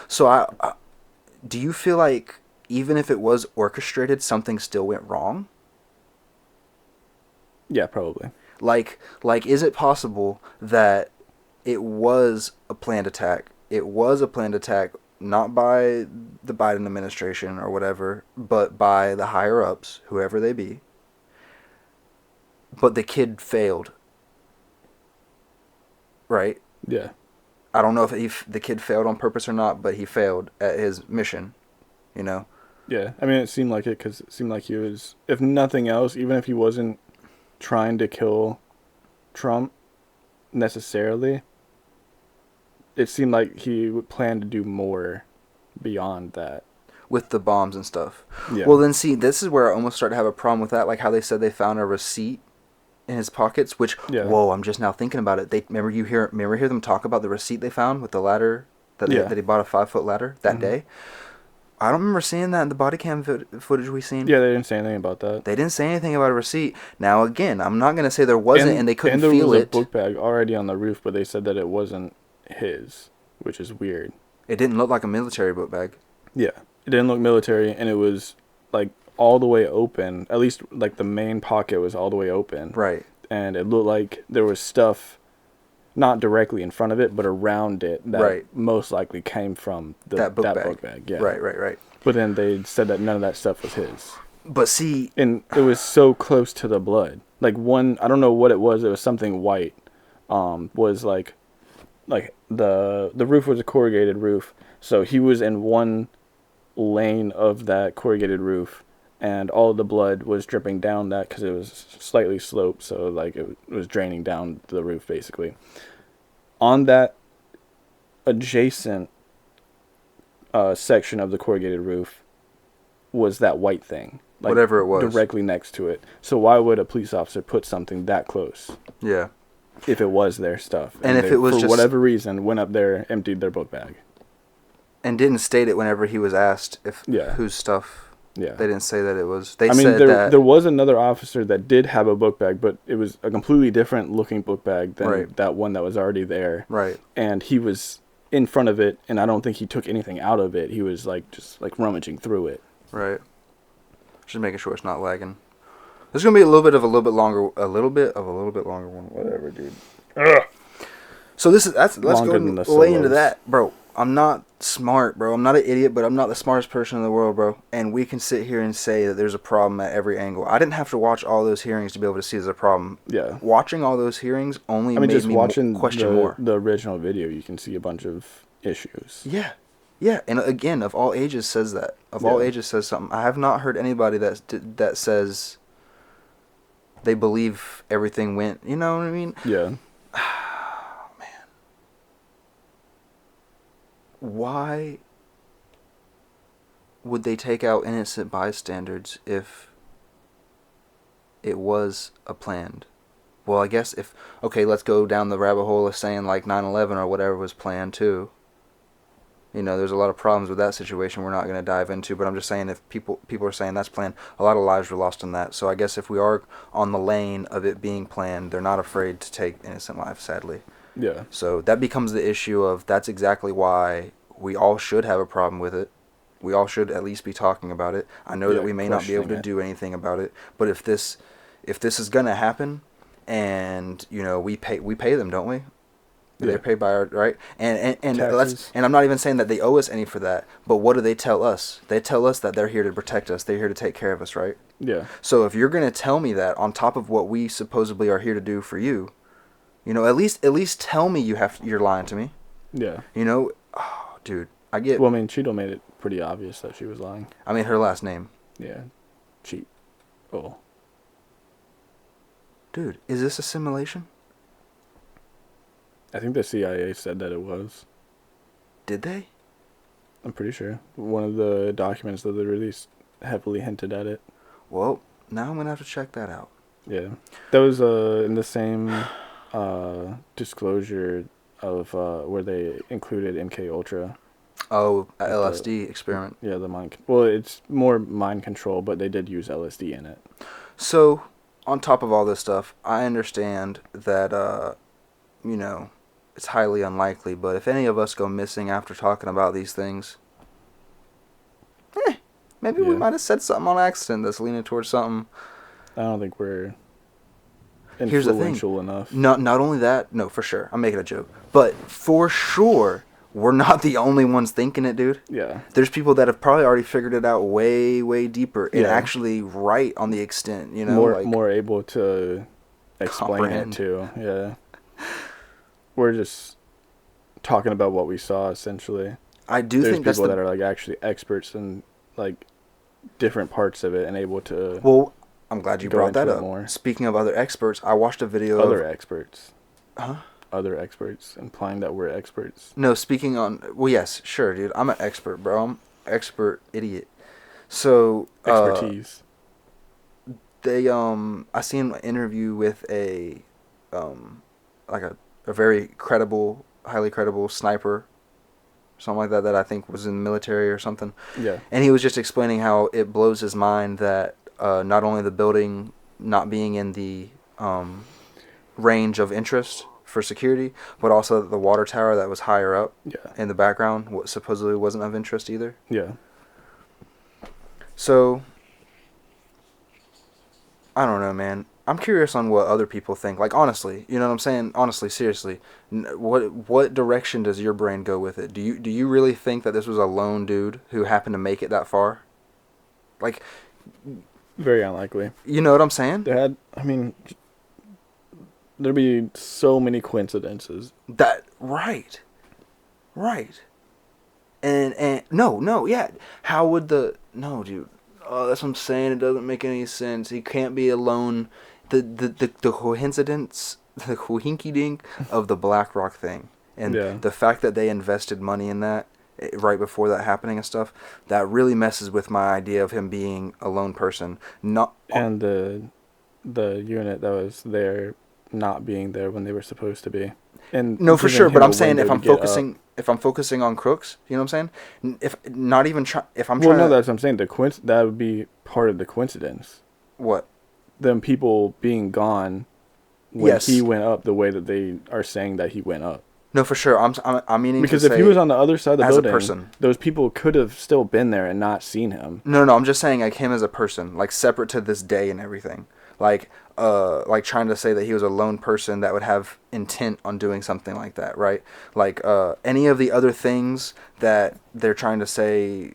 So I do you feel like even if it was orchestrated, something still went wrong? Yeah, probably. Is it possible that it was a planned attack? It was a planned attack. Not by the Biden administration or whatever, but by the higher-ups, whoever they be. But the kid failed. Right? Yeah. I don't know if the kid failed on purpose or not, but he failed at his mission, Yeah. I mean, it seemed like it because it seemed like he was, if nothing else, even if he wasn't trying to kill Trump necessarily, it seemed like he would plan to do more beyond that. With the bombs and stuff. Yeah. Well, then see, this is where I almost start to have a problem with that. Like how they said they found a receipt in his pockets, which, whoa, I'm just now thinking about it. Remember hear them talk about the receipt they found with the ladder that he bought a 5-foot ladder that day? I don't remember seeing that in the body cam footage we seen. Yeah, they didn't say anything about that. They didn't say anything about a receipt. Now, again, I'm not going to say there wasn't and they couldn't feel it. And there was a book bag already on the roof, but they said that it wasn't his, which is weird. It didn't look like a military book bag. Yeah. It didn't look military, and it was, all the way open. At least, the main pocket was all the way open. Right. And it looked like there was stuff not directly in front of it, but around it that most likely came from that book bag. Yeah. Right. But then they said that none of that stuff was his. But see... And it was so close to the blood. I don't know what it was something white. Was the roof was a corrugated roof, so he was in one lane of that corrugated roof, and all of the blood was dripping down that because it was slightly sloped, so like it was draining down the roof basically. On that adjacent section of the corrugated roof was that white thing, like, whatever it was, directly next to it. So why would a police officer put something that close? Yeah. If it was their stuff, and if they, it was for just whatever reason, went up there, emptied their book bag, and didn't state it whenever he was asked if whose stuff. Yeah. They didn't say that it was. They I mean, said that there was another officer that did have a book bag, but it was a completely different looking book bag than that one that was already there. Right. And he was in front of it, and I don't think he took anything out of it. He was like just like rummaging through it. Right. Just making sure it's not lagging. There's gonna be a little bit longer one. Whatever, dude. Ugh. So let's go and lay into that, bro. I'm not smart, bro. I'm not an idiot, but I'm not the smartest person in the world, bro. And we can sit here and say that there's a problem at every angle. I didn't have to watch all those hearings to be able to see there's a problem. Yeah. Watching all those hearings only made just me watching question more. The original video, you can see a bunch of issues. Yeah. Yeah, and again, of all ages says that. Of all ages says something. I have not heard anybody that says they believe everything went, you know what I mean? Yeah. Why would they take out innocent bystanders if it was a planned? Well, I guess let's go down the rabbit hole of saying like 9/11 or whatever was planned too. You know, there's a lot of problems with that situation we're not going to dive into, but I'm just saying if people are saying that's planned, a lot of lives were lost in that. So I guess if we are on the lane of it being planned, they're not afraid to take innocent lives, sadly. Yeah. So that becomes the issue of that's exactly why we all should have a problem with it. We all should at least be talking about it. I know that we may not be able to do anything about it, but if this is going to happen, and you know we pay them, don't we? They pay by our right, and I'm not even saying that they owe us any for that. But what do they tell us? They tell us that they're here to protect us. They're here to take care of us, right? Yeah. So if you're going to tell me that on top of what we supposedly are here to do for you, you know, at least tell me you're lying to me. Yeah. You know, oh, dude, I get. Well, I mean, Cheatle made it pretty obvious that she was lying. I mean, her last name. Yeah. Cheatle. Dude, is this a simulation? I think the CIA said that it was. Did they? I'm pretty sure. One of the documents that they released heavily hinted at it. Well, now I'm going to have to check that out. Yeah. That was in the same disclosure of where they included MK Ultra. Oh, LSD experiment. Yeah, the mind. Well, it's more mind control, but they did use LSD in it. So, on top of all this stuff, I understand that, you know, it's highly unlikely, but if any of us go missing after talking about these things, maybe we might have said something on accident that's leaning towards something. I don't think we're influential Here's the thing. enough. Not only that, no, for sure. I'm making a joke. But for sure, we're not the only ones thinking it, dude. Yeah. There's people that have probably already figured it out way, way deeper and actually right on the extent, you know? More able to explain it too. Yeah. We're just talking about what we saw, essentially. I do think there's people that are like actually experts in like different parts of it and able to. Well, I'm glad you brought that up. More. Speaking of other experts, I watched a video of experts. Huh? Other experts, implying that we're experts. No, speaking on. Well, yes, sure, dude. I'm an expert, bro. I'm expert idiot. So expertise. I seen an interview with a very credible, highly credible sniper, something like that I think was in the military or something. Yeah. And he was just explaining how it blows his mind that not only the building not being in the range of interest for security, but also the water tower that was higher up in the background supposedly wasn't of interest either. Yeah. So, I don't know, man. I'm curious on what other people think. Like, honestly, you know what I'm saying? Honestly, seriously, what direction does your brain go with it? Do you really think that this was a lone dude who happened to make it that far? Like, very unlikely. You know what I'm saying? There'd be so many coincidences. Right. And no, yeah. How would no, dude. Oh, that's what I'm saying. It doesn't make any sense. He can't be alone. The coincidence, the coinky dink of the BlackRock thing, and Yeah. the fact that they invested money in that right before that happening and stuff, that really messes with my idea of him being a lone person. Not And the unit that was there not being there when they were supposed to be. And no, for giving sure. But him a I'm saying window if to I'm get up. focusing on Crooks, you know what I'm saying? If not even if I'm Well, trying no, to that's what I'm saying. That would be part of the coincidence. what? Them people being gone when Yes. he went up the way that they are saying that he went up. No, for sure. I'm meaning Because to if say he was on the other side of the as a building, person. those people could have still been there and not seen him. No. I'm just saying like him as a person, like separate to this day and everything. Like trying to say that he was a lone person that would have intent on doing something like that, right? Like any of the other things that they're trying to say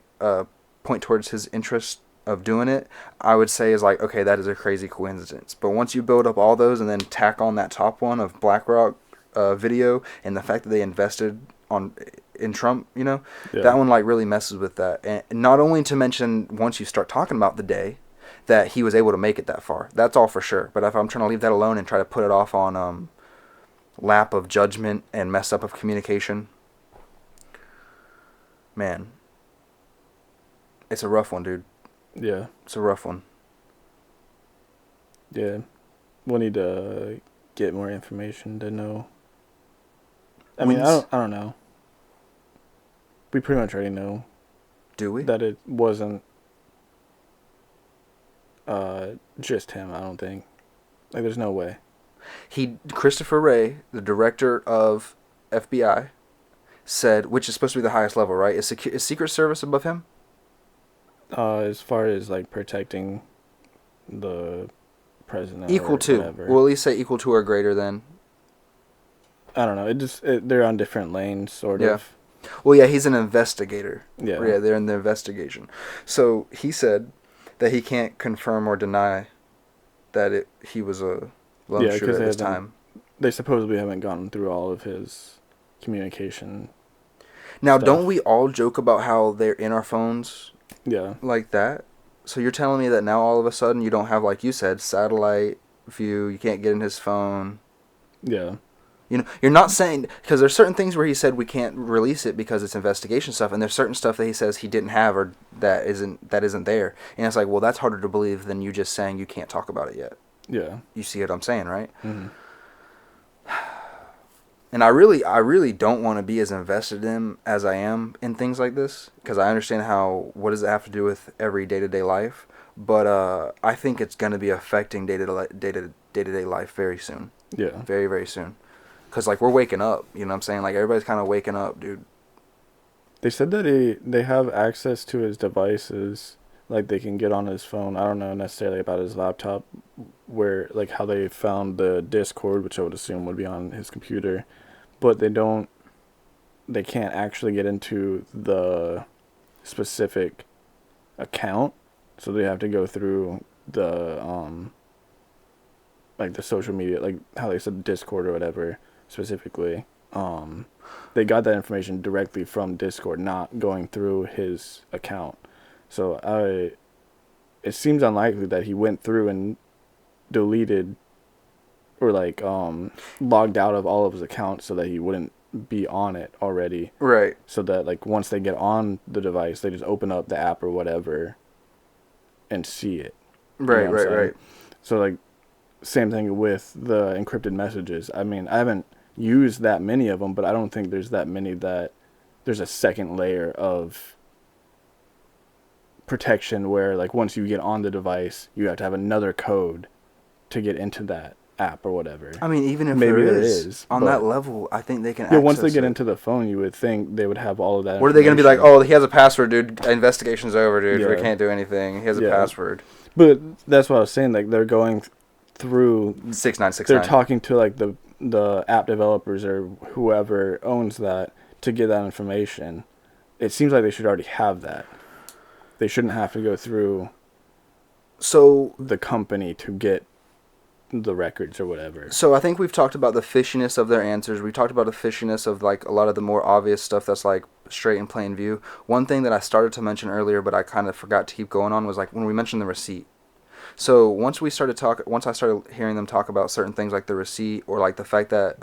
point towards his interest of doing it, I would say is like, okay, that is a crazy coincidence. But once you build up all those and then tack on that top one of BlackRock video and the fact that they invested in Trump, you know, Yeah. that one like really messes with that. And not only to mention once you start talking about the day that he was able to make it that far, that's all for sure. But if I'm trying to leave that alone and try to put it off on lap of judgment and mess up of communication, man, it's a rough one, dude. Yeah. It's a rough one. Yeah. We'll need to get more information to know. I mean, I don't know. We pretty much already know. Do we? That it wasn't just him, I don't think. Like, there's no way. Christopher Wray, the director of FBI, said, which is supposed to be the highest level, right? Is Secret Service above him? As far as, like, protecting the president Equal or to. whatever. We'll at least say equal to or greater than. I don't know. They're on different lanes, sort Yeah. of. Well, yeah, he's an investigator. Yeah. Yeah, they're in the investigation. So he said that he can't confirm or deny that he was a lone shooter at this time. They supposedly haven't gone through all of his communication. Now, stuff. don't we all joke about how they're in our phones Yeah. like that? So you're telling me that now all of a sudden you don't have, like you said, satellite view, you can't get in his phone. Yeah. You know, you're not saying, because there's certain things where he said we can't release it because it's investigation stuff, and there's certain stuff that he says he didn't have or that isn't there. And it's like, well, that's harder to believe than you just saying you can't talk about it yet. Yeah. You see what I'm saying, right? Mm-hmm. And I really don't want to be as invested in as I am in things like this, because I understand what does it have to do with every day-to-day life. But I think it's going to be affecting day-to-day life very soon. Yeah. Very, very soon. Because, like, we're waking up, you know what I'm saying? Like, everybody's kind of waking up, dude. They said that they have access to his devices, like they can get on his phone. I don't know necessarily about his laptop, where, like, how they found the Discord, which I would assume would be on his computer, but they can't actually get into the specific account, so they have to go through the, like, the social media, like how they said Discord or whatever, specifically. They got that information directly from Discord, not going through his account. So it seems unlikely that he went through and deleted or like logged out of all of his accounts so that he wouldn't be on it already. Right. So that, like, once they get on the device, they just open up the app or whatever and see it. Right, right. So, like, same thing with the encrypted messages. I mean, I haven't used that many of them, but I don't think there's that many that there's a second layer of protection where, like, once you get on the device, you have to have another code to get into that app or whatever. I mean, even if maybe there is on that level, I think they can access once they get it. into the phone, you would think they would have all of that. What are they going to be like? Oh, he has a password, dude. Investigation's over, dude. Yeah. We can't do anything. He has a password. But that's what I was saying. Like, they're going through 6969. They're talking to, like, the app developers or whoever owns that to get that information. It seems like they should already have that. They shouldn't have to go through the company to get the records or whatever. So I think we've talked about the fishiness of their answers. We talked about the fishiness of like a lot of the more obvious stuff that's like straight in plain view. One thing that I started to mention earlier, but I kind of forgot to keep going on, was like when we mentioned the receipt. So once I started hearing them talk about certain things like the receipt, or like the fact that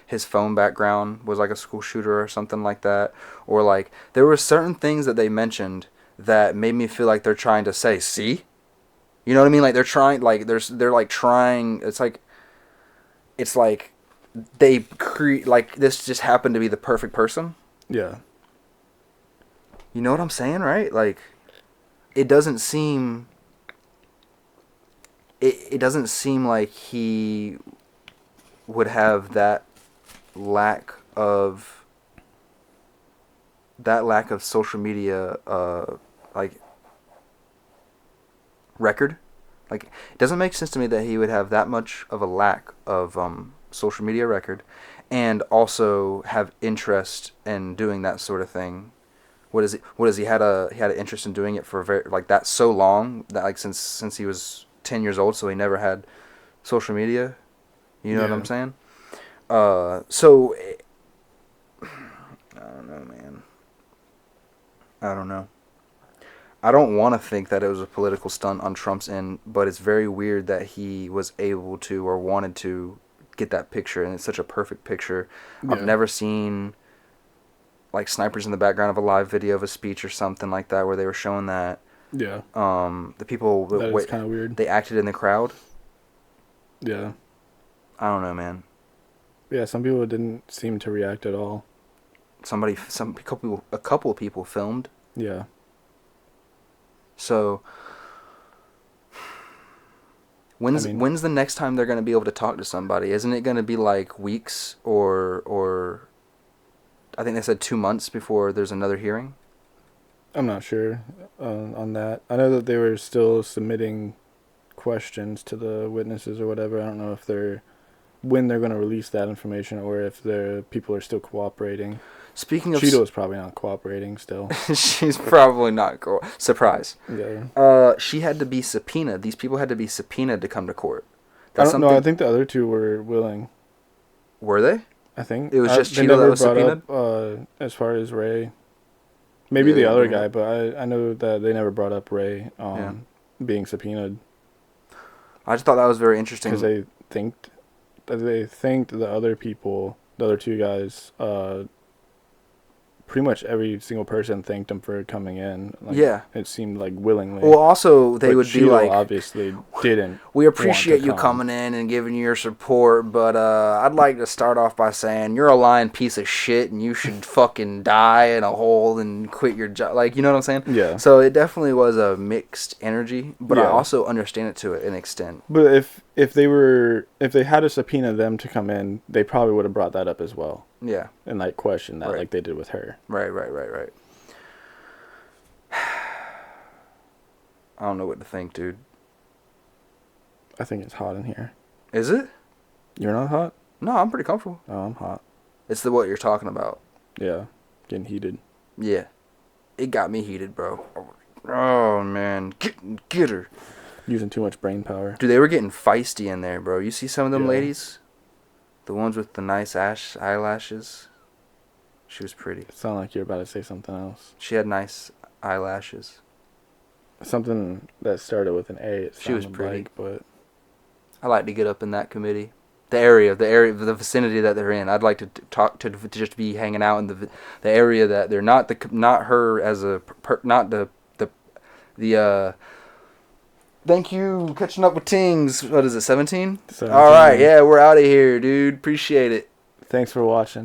his phone background was like a school shooter or something like that, or like there were certain things that they mentioned that made me feel like they're trying to say, see, you know what I mean? Like they're trying, like they're like trying. It's like they create, like this just happened to be the perfect person. Yeah. You know what I'm saying, right? Like it doesn't seem. It doesn't seem like he would have that lack of social media like record. Like it doesn't make sense to me that he would have that much of a lack of social media record, and also have interest in doing that sort of thing. What is he had an interest in doing it for very, like that so long, that like since he was 10 years old, so he never had social media. You know what I'm saying? So I don't know, man. I don't know. I don't want to think that it was a political stunt on Trump's end, but it's very weird that he was able to or wanted to get that picture, and it's such a perfect picture. Yeah. I've never seen like snipers in the background of a live video of a speech or something like that where they were showing that. Yeah. The people that is kind of weird. They acted in the crowd. Yeah. I don't know, man. Yeah, some people didn't seem to react at all. A couple of people filmed. Yeah. So when's the next time they're going to be able to talk to somebody? Isn't it going to be like weeks or I think they said 2 months before there's another hearing? I'm not sure on that. I know that they were still submitting questions to the witnesses or whatever. I don't know if when they're going to release that information, or if the people are still cooperating. Speaking of, Cheatle is probably not cooperating still. She's probably not surprise. Yeah. She had to be subpoenaed. These people had to be subpoenaed to come to court. I don't know. I think the other two were willing. Were they? I think it was just Cheatle that was subpoenaed. Up, as far as Wray. Maybe the other guy, but I know that they never brought up Wray being subpoenaed. I just thought that was very interesting. Because they thanked the other people, the other two guys, pretty much every single person thanked him for coming in. Like, yeah. It seemed like willingly. Well, also, they would Cheatle be like, obviously didn't. We appreciate you coming in and giving your support, but I'd like to start off by saying you're a lying piece of shit and you should fucking die in a hole and quit your job. Like, you know what I'm saying? Yeah. So it definitely was a mixed energy, but I also understand it to an extent. But if they had to subpoena them to come in, they probably would have brought that up as well. Yeah. And like questioned that, like they did with her. Right. I don't know what to think, dude. I think it's hot in here. Is it? You're not hot? No, I'm pretty comfortable. Oh, I'm hot. It's what you're talking about. Yeah. Getting heated. Yeah. It got me heated, bro. Oh, man. Get her. Using too much brain power. Dude, they were getting feisty in there, bro. You see some of them ladies? The ones with the nice eyelashes? She was pretty. It sounded like you're about to say something else. She had nice eyelashes. Something that started with an A. She was pretty. Like, but I like to get up in that committee. The vicinity that they're in. I'd like to talk to just be hanging out in the area that they're not her as a not the Thank you. Catching up with Tings. What is it, 17? All right. Yeah, we're out of here, dude. Appreciate it. Thanks for watching.